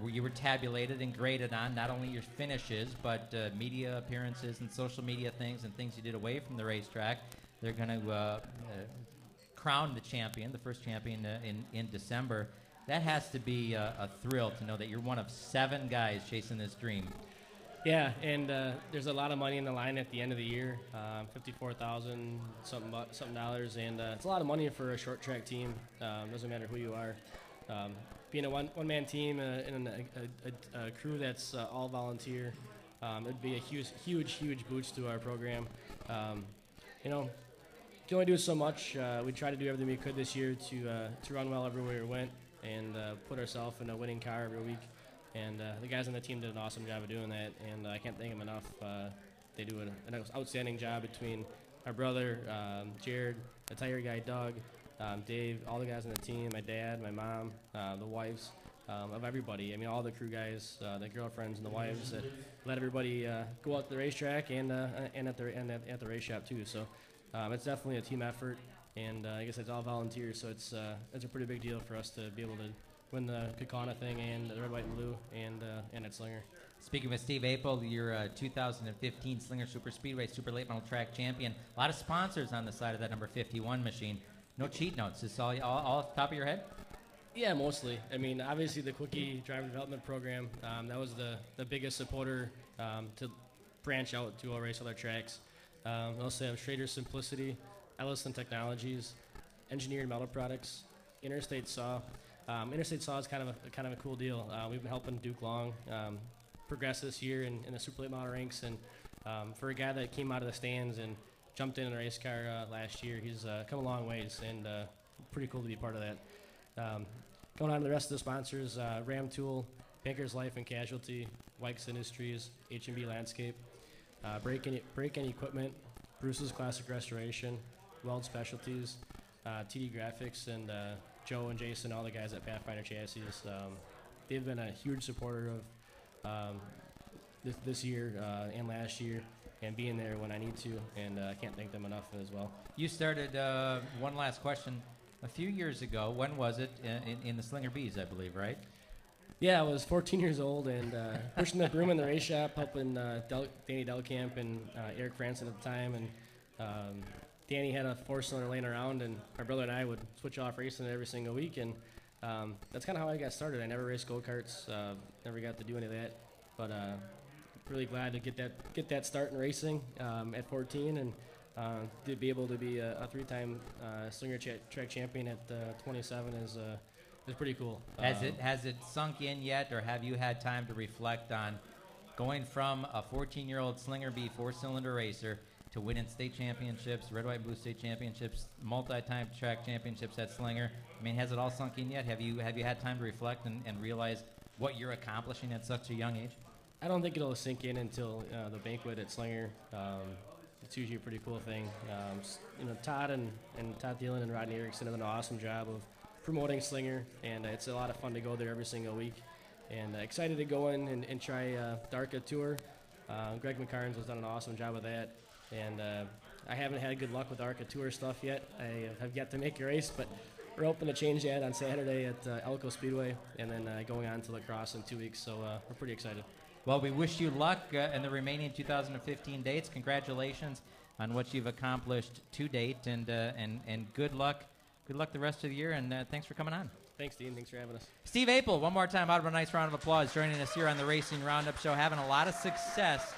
you were tabulated and graded on, not only your finishes but media appearances and social media things and things you did away from the racetrack. They're going to crown the champion, the first champion in December. That has to be a thrill to know that you're one of 7 guys chasing this dream. Yeah, and there's a lot of money in the line at the end of the year, $54,000 something dollars, and it's a lot of money for a short track team. Doesn't matter who you are. Being a one-man team and a crew that's all volunteer, it'd be a huge boost to our program. You can only do so much. We tried to do everything we could this year to run well everywhere we went and put ourselves in a winning car every week. And the guys on the team did an awesome job of doing that, and I can't thank them enough. They do an outstanding job between our brother, Jared, the tire guy, Doug, Dave, all the guys on the team, my dad, my mom, the wives, of everybody. I mean, all the crew guys, the girlfriends and the wives that let everybody go out to the racetrack and at the race shop too. So it's definitely a team effort, and I guess it's all volunteers. So it's a pretty big deal for us to be able to win the Kaukauna thing and the Red, White, and Blue and at Slinger. Speaking with Steve Apel, your 2015 Slinger Super Speedway Super Late Model Track champion. A lot of sponsors on the side of that number 51 machine. No cheat notes. Is this all off the top of your head? Yeah, mostly. I mean, obviously the Quickie Driver Development Program, that was the biggest supporter to branch out to race other tracks. We also have Schrader Simplicity, Ellison Technologies, Engineered Metal Products, Interstate Saw. Interstate Saw is kind of a cool deal. We've been helping Duke Long progress this year in the super late model ranks, and for a guy that came out of the stands and jumped in a race car last year, he's come a long ways, and pretty cool to be part of that. Going on to the rest of the sponsors, Ram Tool, Bankers Life and Casualty, Wykes Industries, H&B Landscape, Break and Equipment, Bruce's Classic Restoration, Weld Specialties, TD Graphics, and Joe and Jason, all the guys at Pathfinder Chassis. They've been a huge supporter of this year and last year, and being there when I need to, and I can't thank them enough as well. You started, one last question, a few years ago. When was it? In the Slinger Bees, I believe, right? Yeah, I was 14 years old and pushing the broom in the race shop, helping Danny Delcamp and Eric Franson at the time. And Danny had a 4-cylinder laying around, and my brother and I would switch off racing every single week. And that's kind of how I got started. I never raced go-karts, never got to do any of that. But really glad to get that start in racing at 14, and to be able to be a 3-time Slinger track champion at 27 is pretty cool. Has it sunk in yet, or have you had time to reflect on going from a 14-year-old Slinger B 4-cylinder racer to winning state championships, red, white, blue state championships, multi-time track championships at Slinger. I mean, has it all sunk in yet? Have you had time to reflect and realize what you're accomplishing at such a young age? I don't think it'll sink in until the banquet at Slinger. It's usually a pretty cool thing. Todd and Todd Thielen and Rodney Erickson have done an awesome job of promoting Slinger, and it's a lot of fun to go there every single week. And excited to go in and try the ARCA Tour. Greg McCarnes has done an awesome job with that. And I haven't had good luck with ARCA Tour stuff yet. I have yet to make a race, but we're hoping to change that on Saturday at Elko Speedway, and then going on to La Crosse in 2 weeks. So we're pretty excited. Well, we wish you luck in the remaining 2015 dates. Congratulations on what you've accomplished to date, and good luck. Good luck the rest of the year, and thanks for coming on. Thanks, Dean. Thanks for having us. Steve Apel, one more time, out of a nice round of applause, joining us here on the Racing Roundup Show, having a lot of success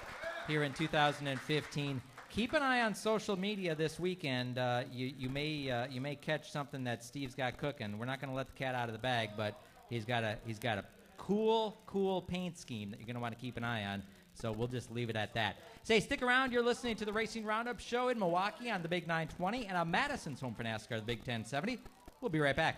here in 2015. Keep an eye on social media this weekend. You may catch something that Steve's got cooking. We're not going to let the cat out of the bag, but he's got a cool paint scheme that you're going to want to keep an eye on. So we'll just leave it at that. Say, stick around. You're listening to the Racing Roundup Show in Milwaukee on the Big 920 and on Madison's home for NASCAR, the Big 1070. We'll be right back.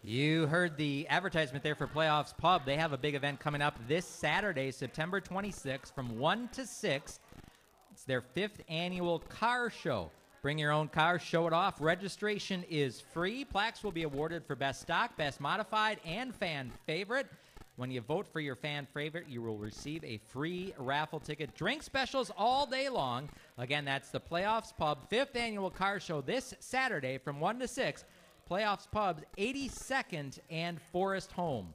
You heard the advertisement there for Playoffs Pub. They have a big event coming up this Saturday, September 26th from 1 to 6. It's their 5th annual car show. Bring your own car, show it off. Registration is free. Plaques will be awarded for best stock, best modified, and fan favorite. When you vote for your fan favorite, you will receive a free raffle ticket. Drink specials all day long. Again, that's the Playoffs Pub 5th annual car show this Saturday from 1 to 6. Playoffs Pub's 82nd and Forest Home.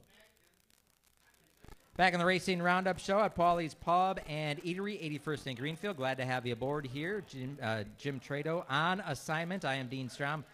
Back in the Racing Roundup Show at Paulies Pub and Eatery, 81st and Greenfield. Glad to have you aboard here. Jim Tretow on assignment. I am Dean Strom,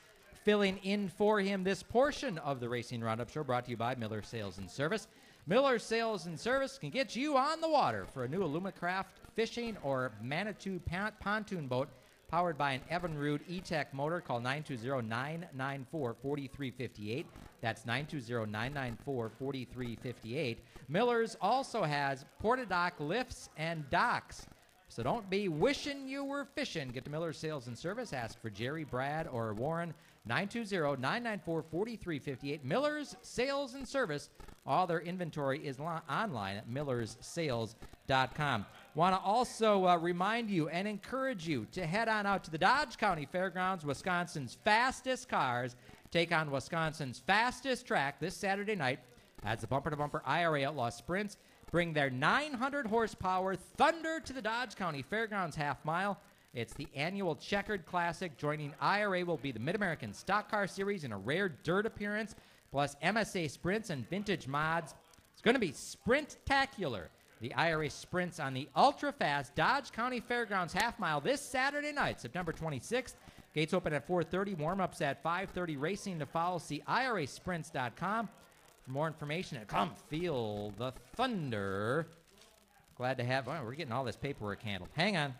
filling in for him. This portion of the Racing Roundup Show brought to you by Miller Sales and Service. Miller Sales and Service can get you on the water for a new Alumacraft fishing or Manitou pontoon boat powered by an Evinrude E-Tech motor. Call 920-994-4358. That's 920-994-4358. Miller's also has Portadock lifts and docks. So don't be wishing you were fishing. Get to Miller Sales and Service. Ask for Jerry, Brad, or Warren. 920-994-4358. Miller's Sales and Service. All their inventory is online at millerssales.com. Want to also remind you and encourage you to head on out to the Dodge County Fairgrounds. Wisconsin's fastest cars take on Wisconsin's fastest track this Saturday night as the bumper-to-bumper IRA Outlaw Sprints bring their 900 horsepower Thunder to the Dodge County Fairgrounds half mile. It's the annual Checkered Classic. Joining IRA will be the Mid-American Stock Car Series and a rare dirt appearance, plus MSA Sprints and vintage mods. It's going to be Sprint-tacular. The IRA Sprints on the ultra-fast Dodge County Fairgrounds half mile this Saturday night, September 26th. Gates open at 4:30, warm-ups at 5:30. Racing to follow. See IRASprints.com for more information. Come feel the thunder. Glad to have. Oh, we're getting all this paperwork handled. Hang on.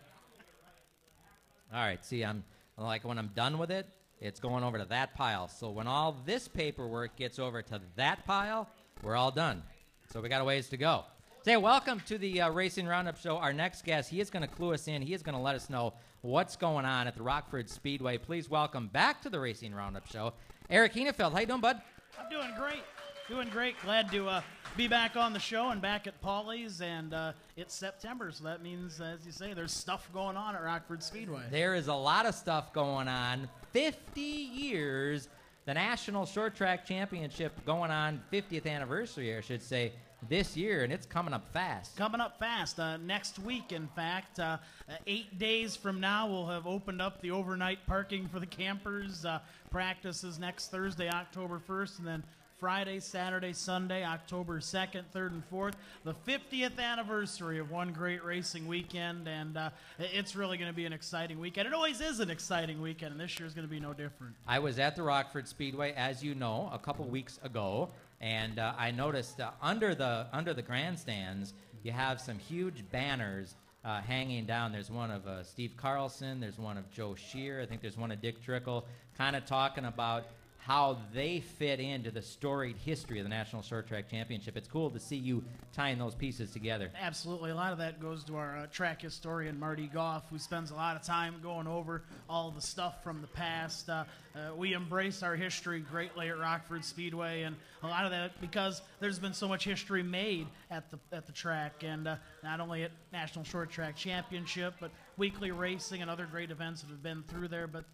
All right. See, I'm like when I'm done with it, it's going over to that pile. So when all this paperwork gets over to that pile, we're all done. So we got a ways to go. Say welcome to the Racing Roundup Show. Our next guest, he is going to clue us in. He is going to let us know what's going on at the Rockford Speedway. Please welcome back to the Racing Roundup Show, Eric Henefeld. How you doing, bud? I'm doing great. Doing great. Glad to be back on the show and back at Paulies. And it's September, so that means, as you say, there's stuff going on at Rockford Speedway. There is a lot of stuff going on. 50 years, the National Short Track Championship going on, 50th anniversary, I should say, this year, and it's coming up fast. Coming up fast. Next week, in fact, 8 days from now, we'll have opened up the overnight parking for the campers. Practices next Thursday, October 1st, and then Friday, Saturday, Sunday, October 2nd, 3rd, and 4th. The 50th anniversary of one great racing weekend, and it's really going to be an exciting weekend. It always is an exciting weekend, and this year's going to be no different. I was at the Rockford Speedway, as you know, a couple weeks ago, and I noticed under the grandstands, you have some huge banners hanging down. There's one of Steve Carlson. There's one of Joe Shear. I think there's one of Dick Trickle, kind of talking about how they fit into the storied history of the National Short Track Championship. It's cool to see you tying those pieces together. Absolutely. A lot of that goes to our track historian, Marty Goff, who spends a lot of time going over all the stuff from the past. We embrace our history greatly at Rockford Speedway, and a lot of that because there's been so much history made at the track, and not only at National Short Track Championship, but weekly racing and other great events that have been through there. But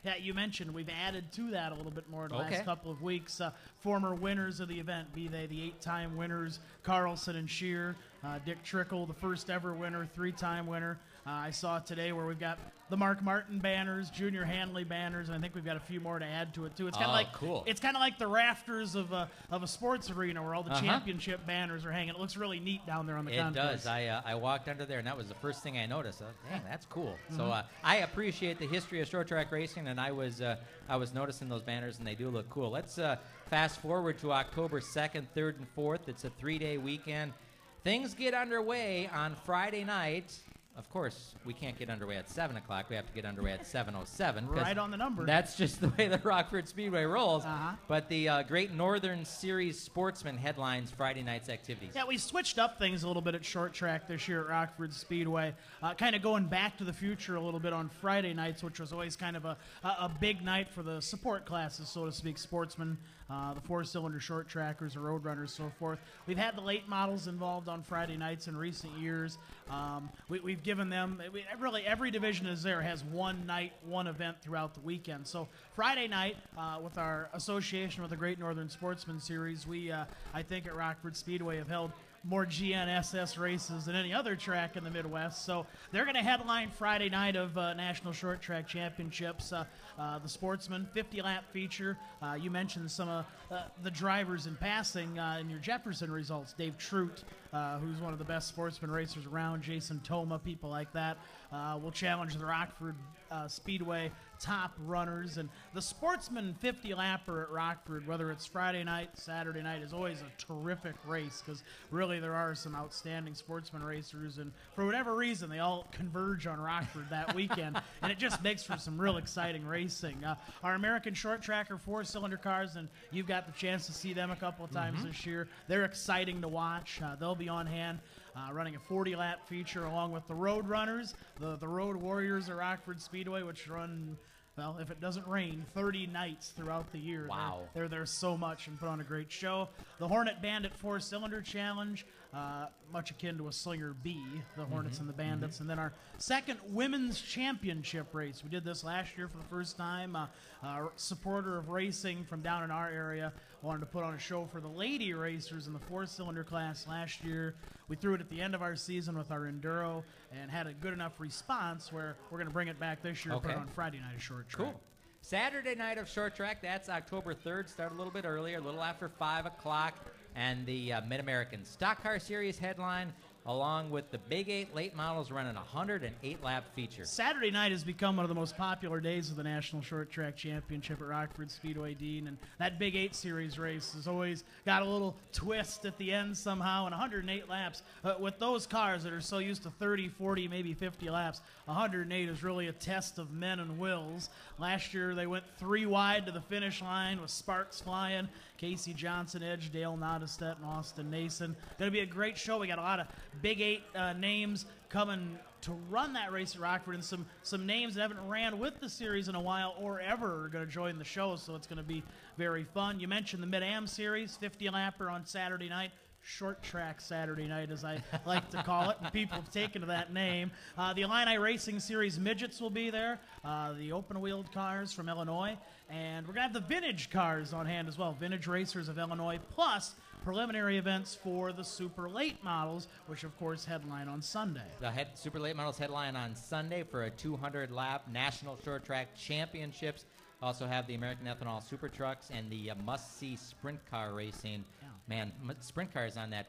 yeah, you mentioned we've added to that a little bit more in the last couple of weeks. Former winners of the event, be they the 8-time winners, Carlson and Shear, Dick Trickle, the first ever winner, 3-time winner. I saw today where we've got the Mark Martin banners, Junior Hanley banners, and I think we've got a few more to add to it too. It's kind of like cool. It's kind of like the rafters of a sports arena where all the championship banners are hanging. It looks really neat down there on the concourse. It does. I walked under there, and that was the first thing I noticed. Dang, that's cool. So I appreciate the history of short track racing, and I was noticing those banners, and they do look cool. Let's fast forward to October 2nd, 3rd, and 4th. It's a 3-day weekend. Things get underway on Friday night. Of course, we can't get underway at 7 o'clock. We have to get underway at 7:07. Right on the number. That's just the way the Rockford Speedway rolls. But the Great Northern Series Sportsman headlines Friday night's activities. Yeah, we switched up things a little bit at short track this year at Rockford Speedway, kind of going back to the future a little bit on Friday nights, which was always kind of a big night for the support classes, so to speak, sportsmen, the four-cylinder short trackers, the road runners, so forth. We've had the late models involved on Friday nights in recent years. We've given them, really every division is there, has one night, one event throughout the weekend. So Friday night, with our association with the Great Northern Sportsman Series, we, I think at Rockford Speedway, have held more GNSS races than any other track in the Midwest. So they're going to headline Friday night of National Short Track Championships. The Sportsman 50-lap feature. You mentioned some of the drivers in passing in your Jefferson results. Dave Trout, who's one of the best sportsman racers around, Jason Toma, people like that, will challenge the Rockford Speedway top runners. And the Sportsman 50-lapper at Rockford, whether it's Friday night, Saturday night, is always a terrific race because really there are some outstanding sportsman racers, and for whatever reason they all converge on Rockford that weekend, and it just makes for some real exciting racing. Our American Short Tracker four-cylinder cars, and you've got the chance to see them a couple of times this year, they're exciting to watch. They'll be on hand running a 40-lap feature along with the Road Runners, the Road Warriors at Rockford Speedway, which run, well, if it doesn't rain, 30 nights throughout the year. Wow. They're there so much and put on a great show. The Hornet Bandit four-cylinder challenge, much akin to a Slinger B, the Hornets and the Bandits. And then our second women's championship race. We did this last year for the first time. A supporter of racing from down in our area wanted to put on a show for the lady racers in the four-cylinder class last year. We threw it at the end of our season with our Enduro and had a good enough response where we're going to bring it back this year and put it on Friday night of short track. Cool. Saturday night of short track, that's October 3rd. Start a little bit earlier, a little after 5 o'clock. And the Mid-American Stock Car Series headline, along with the Big 8 late models running a 108-lap feature. Saturday night has become one of the most popular days of the National Short Track Championship at Rockford Speedway, Dean, and that Big 8 Series race has always got a little twist at the end somehow, and 108 laps. With those cars that are so used to 30, 40, maybe 50 laps, 108 is really a test of men and wills. Last year they went 3 wide to the finish line with sparks flying. Casey Johnson, Edge, Dale Nottestedt, and Austin Nason. Going to be a great show. We got a lot of Big 8 names coming to run that race at Rockford, and some names that haven't ran with the series in a while or ever are going to join the show, so it's going to be very fun. You mentioned the Mid-Am Series, 50-lapper on Saturday night. Short Track Saturday night, as I like to call it, and people have taken to that name. The Illini Racing Series midgets will be there, the open-wheeled cars from Illinois, and we're going to have the vintage cars on hand as well, Vintage Racers of Illinois, plus preliminary events for the super late models, which of course headline on Sunday. The super late models headline on Sunday for a 200-lap National Short Track Championships. Also have the American Ethanol Super Trucks and the must-see sprint car racing. Man, sprint cars on that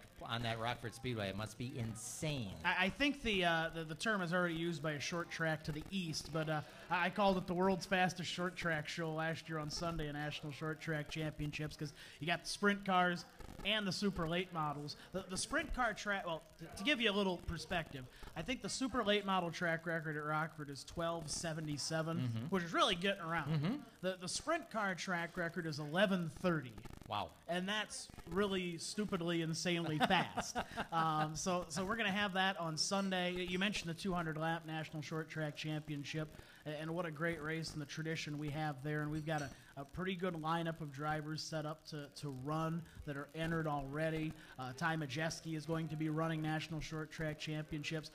Rockford Speedway, it must be insane. I think the term is already used by a short track to the east, but I called it the world's fastest short track show last year on Sunday in National Short Track Championships, because you got the sprint cars and the super late models. The sprint car track, well, to give you a little perspective, I think the super late model track record at Rockford is 12:77, which is really getting around. The sprint car track record is 11:30. Wow. And that's really stupidly, insanely fast. So we're going to have that on Sunday. You mentioned the 200-lap National Short Track Championship, and what a great race and the tradition we have there. And we've got a pretty good lineup of drivers set up to run that are entered already. Ty Majeski is going to be running National Short Track Championships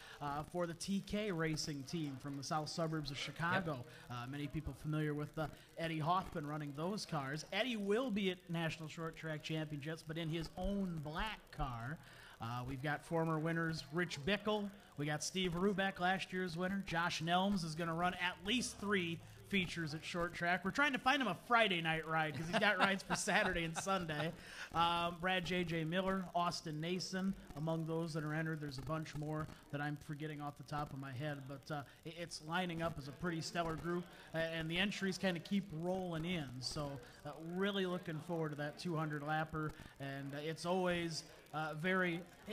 for the TK Racing team from the south suburbs of Chicago. Many people familiar with Eddie Hoffman running those cars. Eddie will be at National Short Track Championships, but in his own black car. We've got former winners Rich Bickle. We got Steve Rubeck, last year's winner. Josh Nelms is going to run at least 3 features at short track. We're trying to find him a Friday night ride because he's got rides for Saturday and Sunday. Brad J.J. Miller, Austin Nason, among those that are entered. There's a bunch more that I'm forgetting off the top of my head, but it's lining up as a pretty stellar group, and the entries kind of keep rolling in. So really looking forward to that 200-lapper, and it's always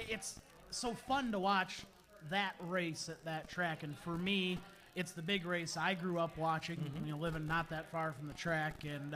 it's so fun to watch that race at that track, and for me, it's the big race I grew up watching, living not that far from the track, and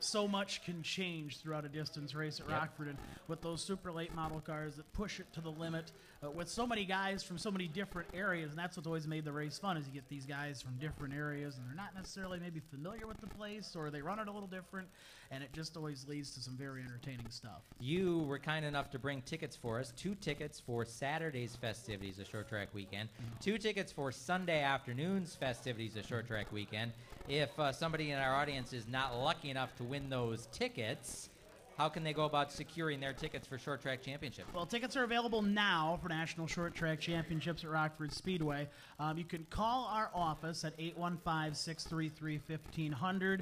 so much can change throughout a distance race at Rockford, and with those super late model cars that push it to the limit, with so many guys from so many different areas, and that's what's always made the race fun, is you get these guys from different areas, and they're not necessarily maybe familiar with the place, or they run it a little different, and it just always leads to some very entertaining stuff. You were kind enough to bring tickets for us, 2 tickets for Saturday's festivities of Short Track Weekend, 2 tickets for Sunday afternoon's festivities of Short Track Weekend. If somebody in our audience is not lucky enough to win those tickets, how can they go about securing their tickets for Short Track Championship? Well, tickets are available now for National Short Track Championships at Rockford Speedway. You can call our office at 815-633-1500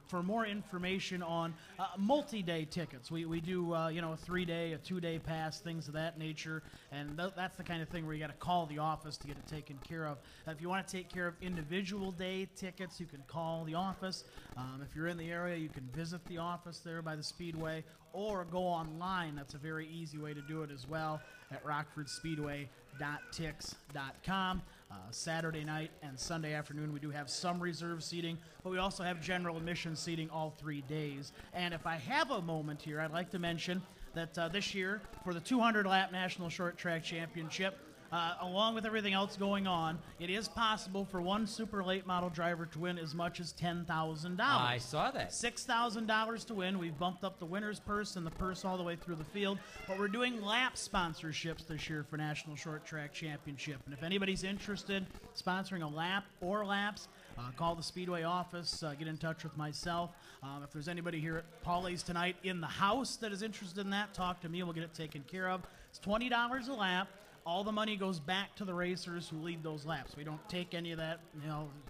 for more information on multi-day tickets. We do, a 3-day, a 2-day pass, things of that nature, and that's the kind of thing where you got to call the office to get it taken care of. If you want to take care of individual day tickets, you can call the office. If you're in the area, you can visit the office there by the Speedway or go online. That's a very easy way to do it as well at rockfordspeedway.tix.com. Saturday night and Sunday afternoon, we do have some reserve seating, but we also have general admission seating all 3 days. And if I have a moment here, I'd like to mention that this year, for the 200-lap National Short Track Championship, along with everything else going on, it is possible for one super late model driver to win as much as $10,000. I saw that. $6,000 to win. We've bumped up the winner's purse and the purse all the way through the field. But we're doing lap sponsorships this year for National Short Track Championship. And if anybody's interested sponsoring a lap or laps, call the Speedway office, get in touch with myself. If there's anybody here at Paulies tonight in the house that is interested in that, talk to me. We'll get it taken care of. It's $20 a lap. All the money goes back to the racers who lead those laps. We don't take any of that,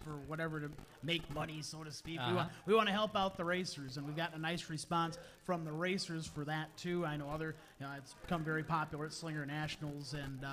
for whatever to make money, so to speak. We want to help out the racers, and we've gotten a nice response from the racers for that too. I know it's become very popular at Slinger Nationals, and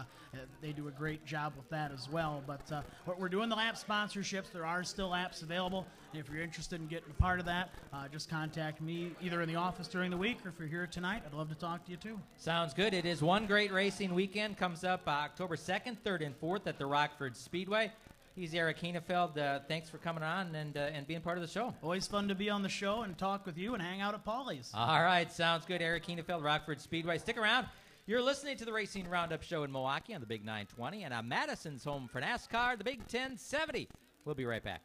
they do a great job with that as well. But we're doing the lap sponsorships. There are still laps available. And if you're interested in getting a part of that, just contact me either in the office during the week, or if you're here tonight, I'd love to talk to you too. Sounds good. It is one great racing weekend. Comes up October 2nd, 3rd, and 4th at the Rockford Speedway. He's Eric Hanefeld. Thanks for coming on and being part of the show. Always fun to be on the show and talk with you and hang out at Paulies. All right, sounds good. Eric Hanefeld, Rockford Speedway. Stick around. You're listening to the Racing Roundup Show in Milwaukee on the Big 920, and on Madison's home for NASCAR, the Big 1070. We'll be right back.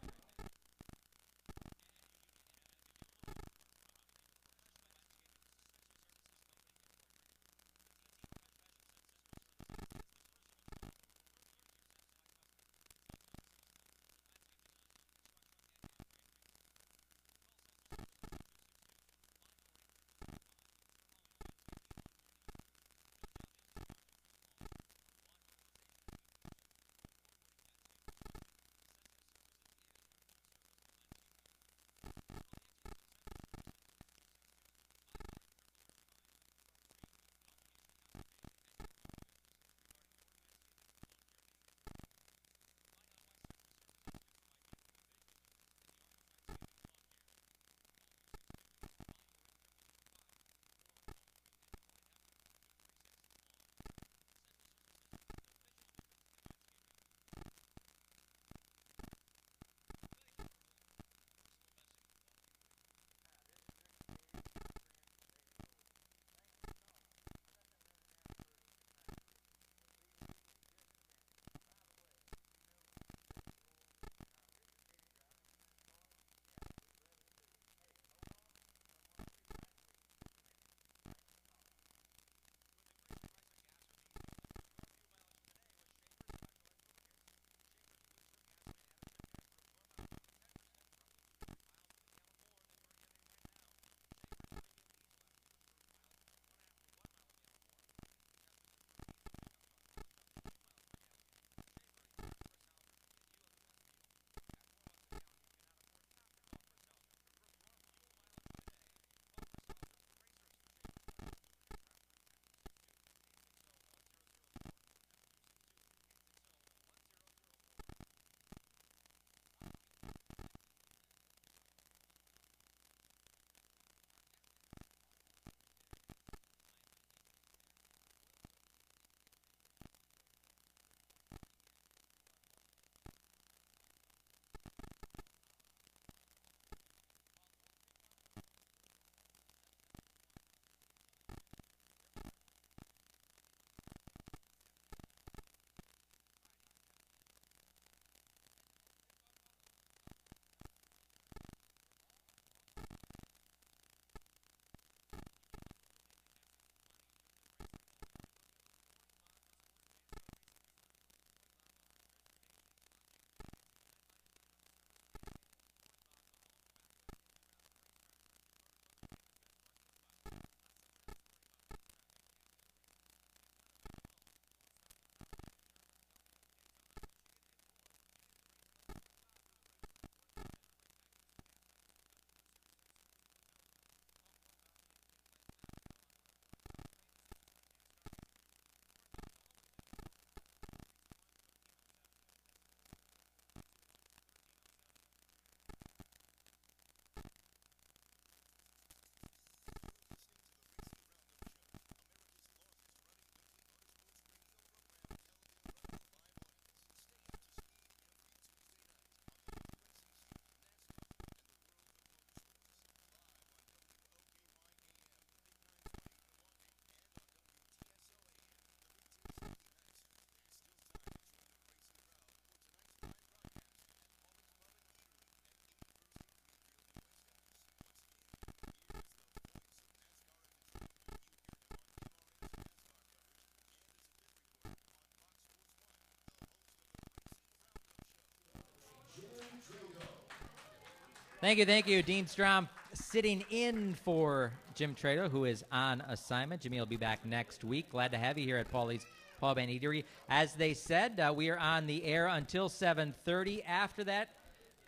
Thank you, Dean Strom, sitting in for Jim Tretow, who is on assignment. Jimmy will be back next week. Glad to have you here at Paulies Pub and Eatery. As they said, we are on the air until 7:30. After that,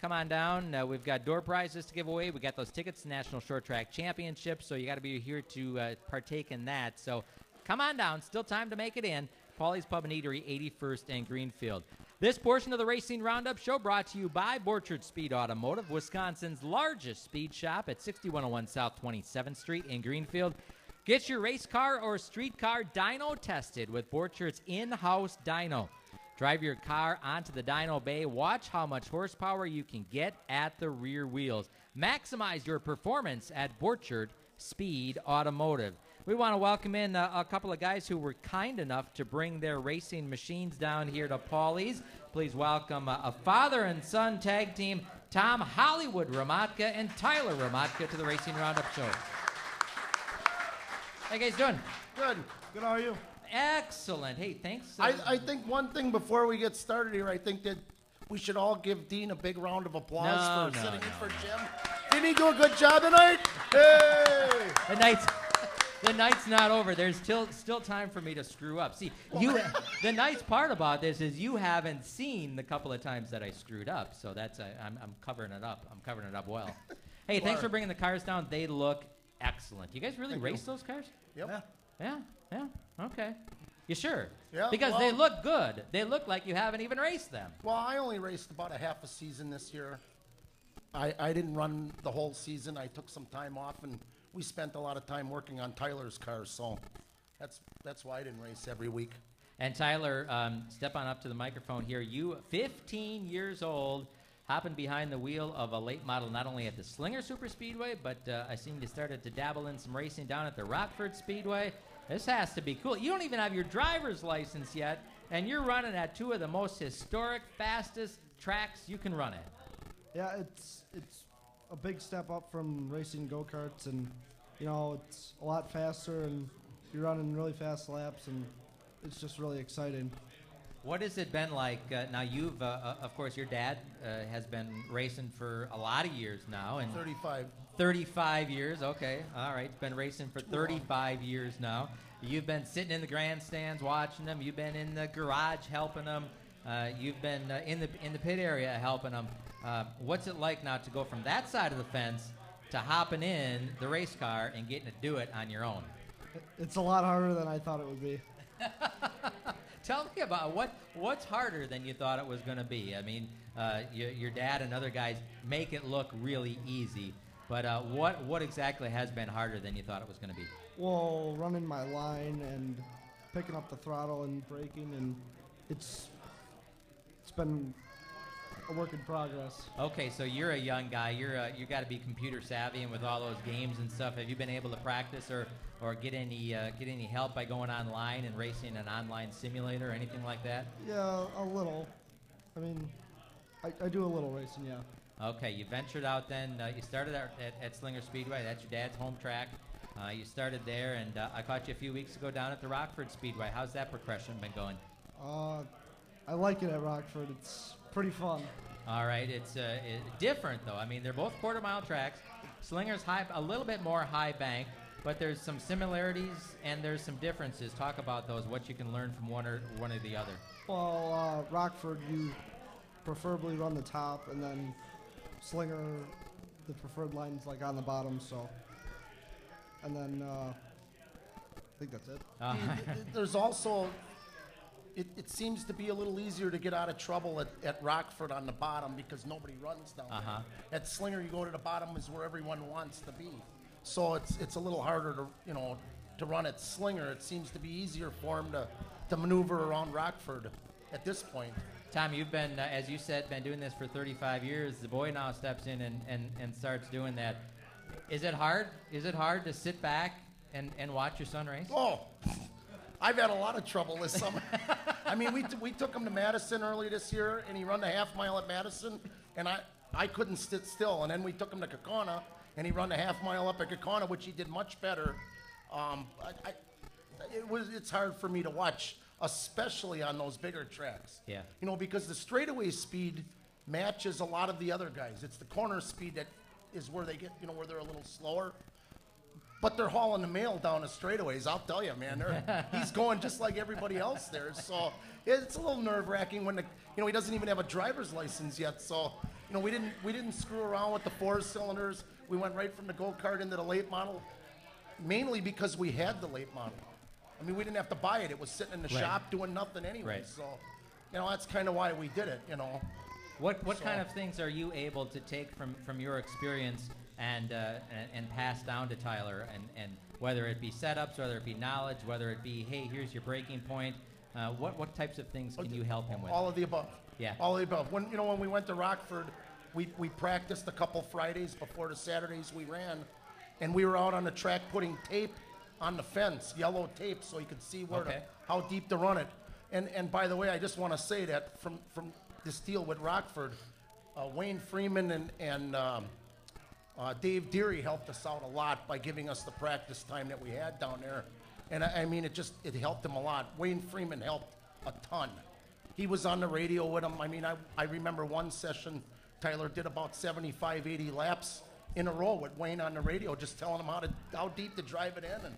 come on down. We've got door prizes to give away. We got those tickets to National Short Track Championships, so you got to be here to partake in that. So come on down. Still time to make it in. Paulies Pub and Eatery, 81st and Greenfield. This portion of the Racing Roundup Show brought to you by Borchard Speed Automotive, Wisconsin's largest speed shop at 6101 South 27th Street in Greenfield. Get your race car or street car dyno tested with Borchard's in-house dyno. Drive your car onto the dyno bay. Watch how much horsepower you can get at the rear wheels. Maximize your performance at Borchard Speed Automotive. We want to welcome in a couple of guys who were kind enough to bring their racing machines down here to Paulies. Please welcome a father and son tag team, Tom Hollywood Ramatka and Tyler Ramatka, to the Racing Roundup Show. How you guys doing? Good. Good, how are you? Excellent. Hey, thanks. I think one thing before we get started here, I think that we should all give Dean a big round of applause for sitting in for Jim. Didn't he do a good job tonight? Hey! The night's not over. There's still time for me to screw up. See, the nice part about this is you haven't seen the couple of times that I screwed up, so that's I'm covering it up. I'm covering it up well. Hey, thanks for bringing the cars down. They look excellent. You guys really race those cars? Yep. Yeah. Okay. You sure? Yeah. Because they look good. They look like you haven't even raced them. Well, I only raced about a half a season this year. I didn't run the whole season. I took some time off, and we spent a lot of time working on Tyler's cars, so that's why I didn't race every week. And Tyler, step on up to the microphone here. You, 15 years old, hopping behind the wheel of a late model, not only at the Slinger Super Speedway, but I seen you started to dabble in some racing down at the Rockford Speedway. This has to be cool. You don't even have your driver's license yet, and you're running at two of the most historic, fastest tracks you can run at. Yeah, it's a big step up from racing go-karts, and it's a lot faster, and you're running really fast laps, and it's just really exciting. What has it been like? Now you've, of course, your dad has been racing for a lot of years now, and 35 years. Okay, all right. Been racing for 35 years now. You've been sitting in the grandstands watching them. You've been in the garage helping them. You've been in the pit area helping them. What's it like now to go from that side of the fence to hopping in the race car and getting to do it on your own? It's a lot harder than I thought it would be. Tell me about what's harder than you thought it was going to be. I mean, your dad and other guys make it look really easy, but what exactly has been harder than you thought it was going to be? Well, running my line and picking up the throttle and braking, and it's been a work in progress. Okay, so you're a young guy. You got to be computer savvy, and with all those games and stuff, have you been able to practice or get any help by going online and racing an online simulator or anything like that? Yeah, a little. I mean, I do a little racing, yeah. Okay, you ventured out then. You started at Slinger Speedway. That's your dad's home track. You started there, and I caught you a few weeks ago down at the Rockford Speedway. How's that progression been going? I like it at Rockford. It's pretty fun. All right, it's different though. I mean, they're both quarter-mile tracks. Slinger's a little bit more high bank, but there's some similarities and there's some differences. Talk about those. What you can learn from one or the other. Well, Rockford, you preferably run the top, and then Slinger, the preferred line's like on the bottom. So, and then I think that's it. There's also. It seems to be a little easier to get out of trouble at Rockford on the bottom because nobody runs down there. At Slinger, you go to the bottom is where everyone wants to be. So it's a little harder to run at Slinger. It seems to be easier for him to maneuver around Rockford at this point. Tom, you've been, as you said, been doing this for 35 years. The boy now steps in and starts doing that. Is it hard? Is it hard to sit back and watch your son race? Oh, I've had a lot of trouble this summer. I mean, we took him to Madison early this year, and he ran the half mile at Madison, and I couldn't sit still. And then we took him to Kaukauna, and he ran the half mile up at Kaukauna, which he did much better. It's hard for me to watch, especially on those bigger tracks. Yeah. Because the straightaway speed matches a lot of the other guys. It's the corner speed that is where they get, where they're a little slower. But they're hauling the mail down the straightaways. I'll tell you, man. He's going just like everybody else there. So it's a little nerve-wracking when he doesn't even have a driver's license yet. So we didn't screw around with the 4 cylinders. We went right from the go-kart into the late model, mainly because we had the late model. I mean, we didn't have to buy it. It was sitting in the shop doing nothing anyway. Right. So that's kind of why we did it. What kind of things are you able to take from your experience and pass down to Tyler, and whether it be setups, whether it be knowledge, whether it be, hey, here's your breaking point, what types of things can you help him with? All of the above. Yeah. All of the above. When we went to Rockford, we practiced a couple Fridays before the Saturdays we ran, and we were out on the track putting tape on the fence, yellow tape, so you could see how deep to run it. And by the way, I just want to say that from this deal with Rockford, Wayne Freeman and Dave Deary helped us out a lot by giving us the practice time that we had down there. And I mean, it helped him a lot. Wayne Freeman helped a ton. He was on the radio with him. I mean, I remember one session, Tyler did about 75, 80 laps in a row with Wayne on the radio, just telling him how deep to drive it in.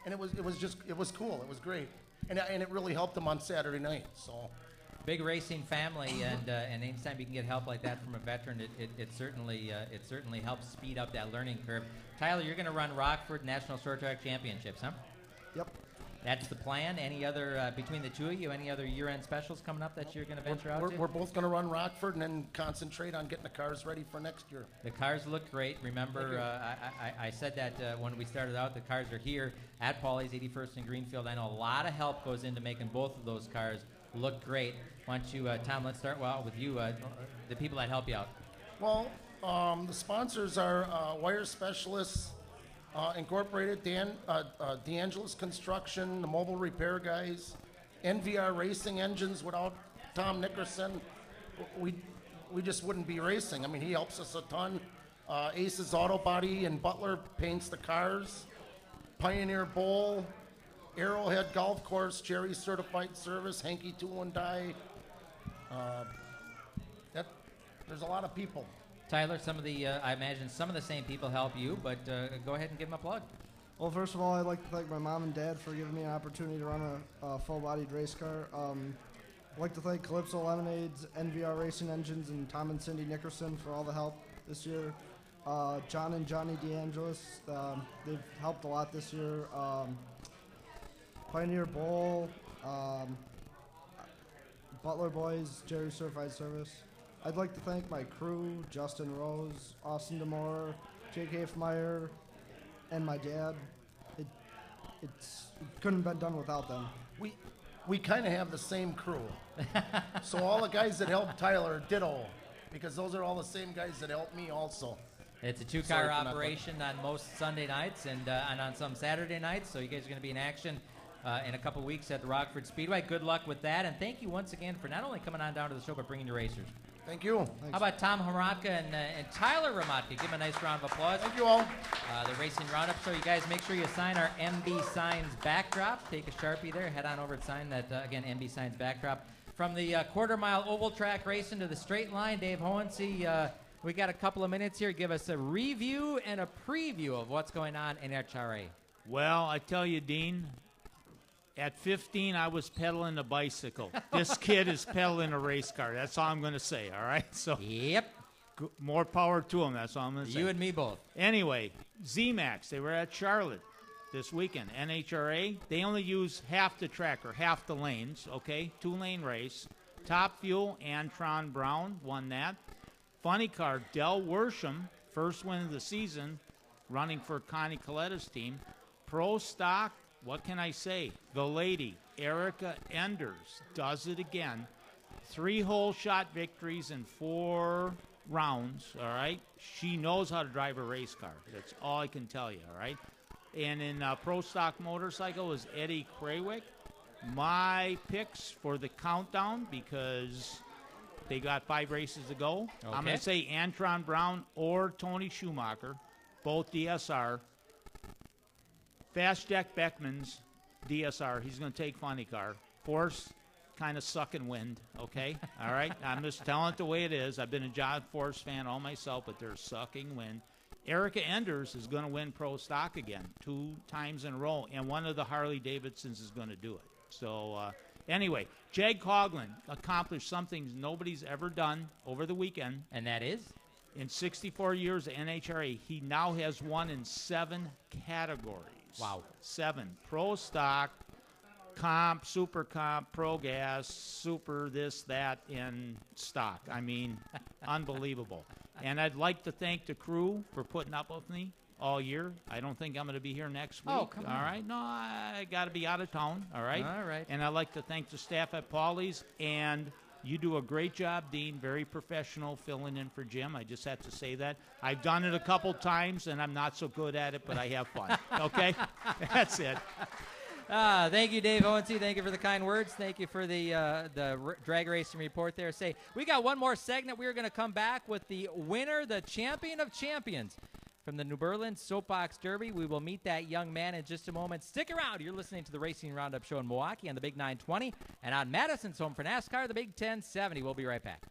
And it was cool. It was great. And it really helped him on Saturday night, so. Big racing family, and anytime you can get help like that from a veteran, it certainly helps speed up that learning curve. Tyler, you're going to run Rockford National Short Track Championships, huh? Yep. That's the plan. Any other between the two of you? Any other year-end specials coming up that you're going to venture out to? We're both going to run Rockford and then concentrate on getting the cars ready for next year. The cars look great. Remember, I said that when we started out. The cars are here at Paulies, 81st and Greenfield. I know a lot of help goes into making both of those cars look great. Why don't you, Tom, let's start with you, the people that help you out. Well, the sponsors are Wire Specialists Incorporated, DeAngelis Construction, the Mobile Repair Guys, NVR Racing Engines. Without Tom Nickerson, we just wouldn't be racing. I mean, he helps us a ton. Aces Auto Body in Butler paints the cars. Pioneer Bowl, Arrowhead Golf Course, Cherry Certified Service, Hanky Tool and Die. There's a lot of people. Tyler, some of the I imagine some of the same people help you, but go ahead and give them a plug. Well, first of all, I'd like to thank my mom and dad for giving me an opportunity to run a full-bodied race car. I'd like to thank Calypso Lemonades, NVR Racing Engines, and Tom and Cindy Nickerson for all the help this year. John and Johnny DeAngelis, they've helped a lot this year. Pioneer Bowl, Butler Boys, Jerry Certified Service. I'd like to thank my crew, Justin Rose, Austin DeMore, Jake Hafmeyer, and my dad. It couldn't have been done without them. We kind of have the same crew. So all the guys that helped Tyler, ditto, because those are all the same guys that helped me also. It's a two-car operation on most Sunday nights and on some Saturday nights, so you guys are going to be in action in a couple weeks at the Rockford Speedway. Good luck with that, and thank you once again for not only coming on down to the show, but bringing your racers. Thank you. Thanks. How about Tom Haratka and Tyler Haratka? Give him a nice round of applause. Thank you all. The Racing Roundup Show. You guys make sure you sign our MB Signs backdrop. Take a Sharpie there. Head on over and sign that, again, MB Signs backdrop. From the quarter-mile oval track racing to the straight line, Dave Hohensee, we got a couple of minutes here. Give us a review and a preview of what's going on in HRA. Well, I tell you, Dean, at 15, I was pedaling a bicycle. This kid is pedaling a race car. That's all I'm going to say, all right? So, yep. More power to him. That's all I'm going to say. You and me both. Anyway, ZMAX, they were at Charlotte this weekend. NHRA, they only use half the track or half the lanes, okay? 2-lane race. Top Fuel, Antron Brown won that. Funny car, Del Worsham, first win of the season, running for Connie Coletta's team. Pro Stock, what can I say? The lady, Erica Enders, does it again. 3 hole shot victories in 4 rounds, all right? She knows how to drive a race car. That's all I can tell you, all right? And in Pro Stock Motorcycle is Eddie Krawick. My picks for the countdown, because they got 5 races to go. Okay. I'm going to say Antron Brown or Tony Schumacher, both DSR. Fast Jack Beckman's DSR. He's going to take funny car. Of course, kind of sucking wind, okay? All right? I'm just telling it the way it is. I've been a John Force fan all myself, but they're sucking wind. Erica Enders is going to win pro stock again 2 times in a row, and one of the Harley Davidsons is going to do it. So anyway, Jag Coughlin accomplished something nobody's ever done over the weekend. And that is? In 64 years of NHRA, he now has won in 7 categories. Wow. 7. Pro stock, comp, super comp, pro gas, super this, that, in stock. I mean, unbelievable. And I'd like to thank the crew for putting up with me all year. I don't think I'm going to be here next week. Oh, come on. All right? No, I got to be out of town. All right? All right. And I'd like to thank the staff at Paulies. And you do a great job, Dean. Very professional filling in for Jim. I just have to say that. I've done it a couple times, and I'm not so good at it, but I have fun. Okay? That's it. Thank you, Dave Owensy. Thank you for the kind words. Thank you for the drag racing report there. Say, we got one more segment. We are going to come back with the winner, the champion of champions from the New Berlin Soapbox Derby. We will meet that young man in just a moment. Stick around. You're listening to the Racing Roundup Show in Milwaukee on the Big 920 and on Madison's home for NASCAR, the Big 1070. We'll be right back.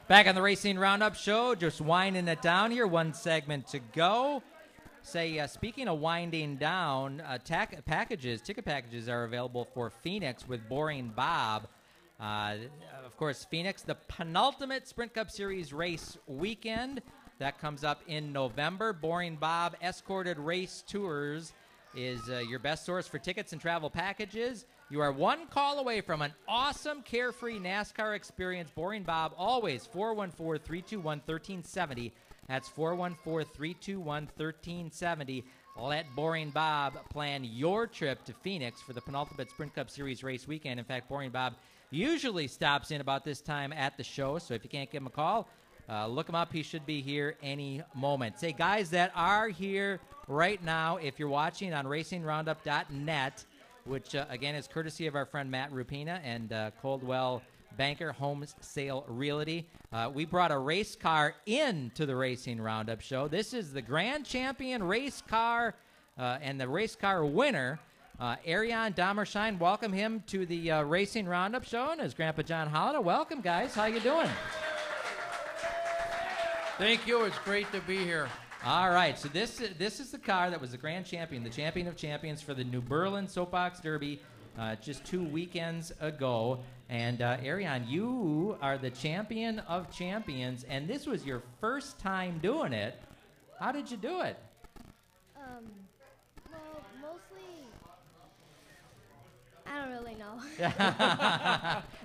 Back on the Racing Roundup Show, just winding it down here. One segment to go. Speaking of winding down, ticket packages are available for Phoenix with Boring Bob. Of course, Phoenix, the penultimate Sprint Cup Series race weekend. That comes up in November. Boring Bob Escorted Race Tours is your best source for tickets and travel packages. You are one call away from an awesome, carefree NASCAR experience. Boring Bob, always 414-321-1370. That's 414-321-1370. Let Boring Bob plan your trip to Phoenix for the penultimate Sprint Cup Series race weekend. In fact, Boring Bob usually stops in about this time at the show, so if you can't give him a call, look him up. He should be here any moment. Say, guys that are here right now, if you're watching on racingroundup.net, which, again, is courtesy of our friend Matt Rupina and Coldwell Banker Homes Sale Realty. We brought a race car into the Racing Roundup Show. This is the Grand Champion race car and the race car winner, Ariane Damerschein. Welcome him to the Racing Roundup Show, and his grandpa John Hollida. Welcome, guys. How you doing? Thank you. It's great to be here. All right, so this is the car that was the grand champion, the champion of champions for the New Berlin Soapbox Derby just 2 weekends ago. And Ariane, you are the champion of champions, and this was your first time doing it. How did you do it? Well, mostly, I don't really know.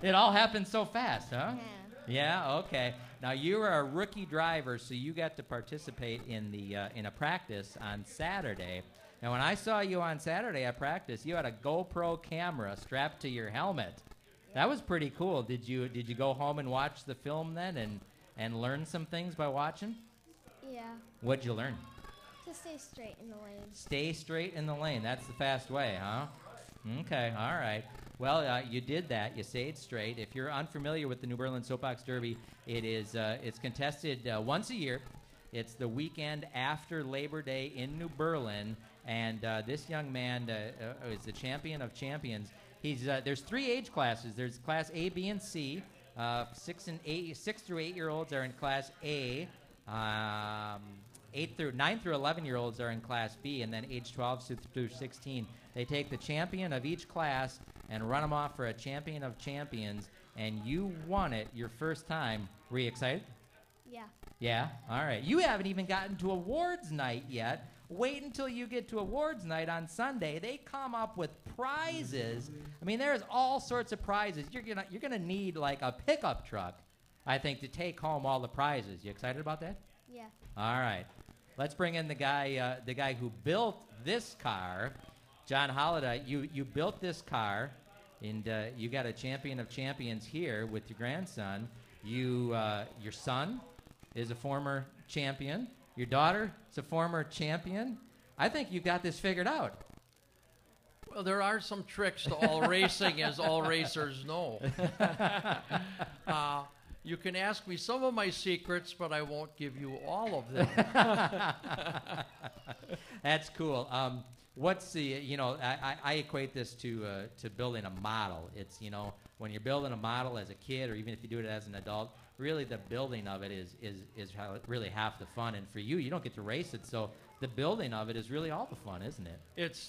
It all happened so fast, huh? Yeah. Yeah, okay. Now, you were a rookie driver, so you got to participate in a practice on Saturday. Now, when I saw you on Saturday at practice, you had a GoPro camera strapped to your helmet. That was pretty cool. Did you go home and watch the film then and learn some things by watching? Yeah. What'd you learn? To stay straight in the lane. Stay straight in the lane. That's the fast way, huh? Okay, all right. Well, you did that. You stayed straight. If you're unfamiliar with the New Berlin Soapbox Derby, it's contested once a year. It's the weekend after Labor Day in New Berlin, and this young man is the champion of champions. There's 3 age classes. There's Class A, B, and C. 6 through 8 year olds are in Class A. 9 through 11 year olds are in Class B, and then age 12 through 16. They take the champion of each class and run them off for a champion of champions, and you won it your first time. Were you excited? Yeah. Yeah? All right. You haven't even gotten to awards night yet. Wait until you get to awards night on Sunday. They come up with prizes. I mean, there's all sorts of prizes. You're gonna need like a pickup truck, I think, to take home all the prizes. You excited about that? Yeah. All right. Let's bring in the guy who built this car. John Hollida, you built this car, and you got a champion of champions here with your grandson. Your son is a former champion. Your daughter is a former champion. I think you got this figured out. Well, there are some tricks to all racing, as all racers know. You can ask me some of my secrets, but I won't give you all of them. That's cool. What's the, I equate this to building a model. It's, when you're building a model as a kid, or even if you do it as an adult, really the building of it is really half the fun. And for you don't get to race it, so the building of it is really all the fun, isn't it?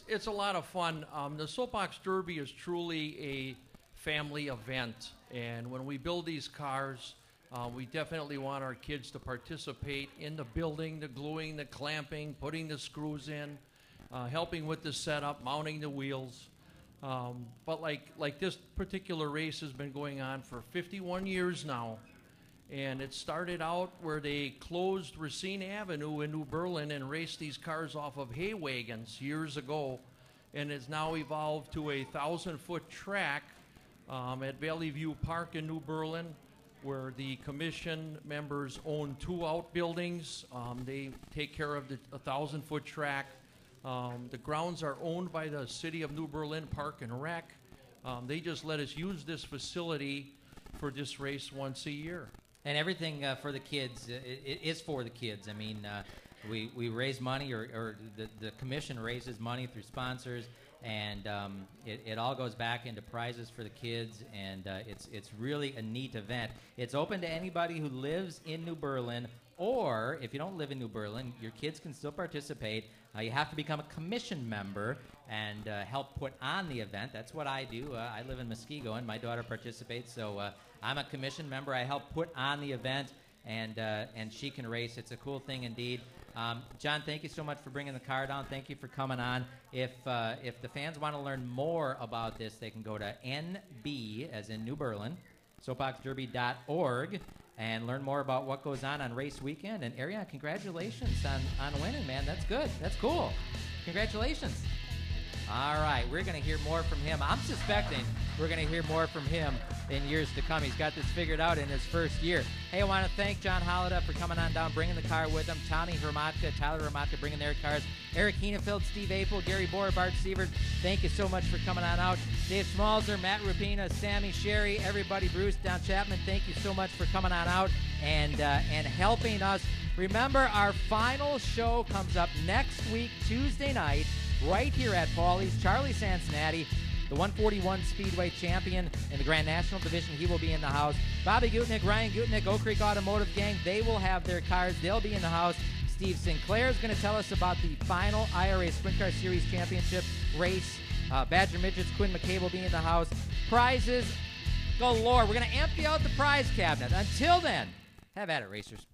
It's a lot of fun. The Soapbox Derby is truly a family event, and when we build these cars, we definitely want our kids to participate in the building, the gluing, the clamping, putting the screws in, helping with the setup, mounting the wheels. But like this particular race has been going on for 51 years now, and it started out where they closed Racine Avenue in New Berlin and raced these cars off of hay wagons years ago, and it's now evolved to a 1,000-foot track at Valley View Park in New Berlin, where the commission members own 2 outbuildings. They take care of the 1,000-foot track. The grounds are owned by the City of New Berlin Park and Rec. They just let us use this facility for this race once a year. And everything for the kids, it is for the kids. I mean, we raise money, or the commission raises money through sponsors, And it all goes back into prizes for the kids, and it's really a neat event. It's open to anybody who lives in New Berlin, or if you don't live in New Berlin, your kids can still participate. You have to become a commission member and help put on the event. That's what I do. I live in Muskegon. My daughter participates, so I'm a commission member. I help put on the event, and she can race. It's a cool thing indeed. John, thank you so much for bringing the car down. Thank you for coming on. If the fans want to learn more about this, they can go to NB, as in New Berlin, soapboxderby.org, and learn more about what goes on race weekend. And Ariane, congratulations on winning, man. That's good. That's cool. Congratulations. All right, we're going to hear more from him. I'm suspecting we're going to hear more from him in years to come. He's got this figured out in his first year. Hey, I want to thank John Hollida for coming on down, bringing the car with him. Tyler Hermatka bringing their cars. Eric Heenefeld, Steve Apel, Gary Bohr, Bart Sievert, thank you so much for coming on out. Dave Smalzer, Matt Rapina, Sammy Sherry, everybody, Bruce, Don Chapman, thank you so much for coming on out and helping us. Remember, our final show comes up next week, Tuesday night, right here at Paulies. Charlie Cincinnati, the 141 Speedway champion in the Grand National Division, he will be in the house. Bobby Gutnick, Ryan Gutnick, Oak Creek Automotive Gang, they will have their cars. They'll be in the house. Steve Sinclair is going to tell us about the final IRA Sprint Car Series Championship race. Badger Midgets, Quinn McKay will be in the house. Prizes galore. We're going to empty out the prize cabinet. Until then, have at it, racers.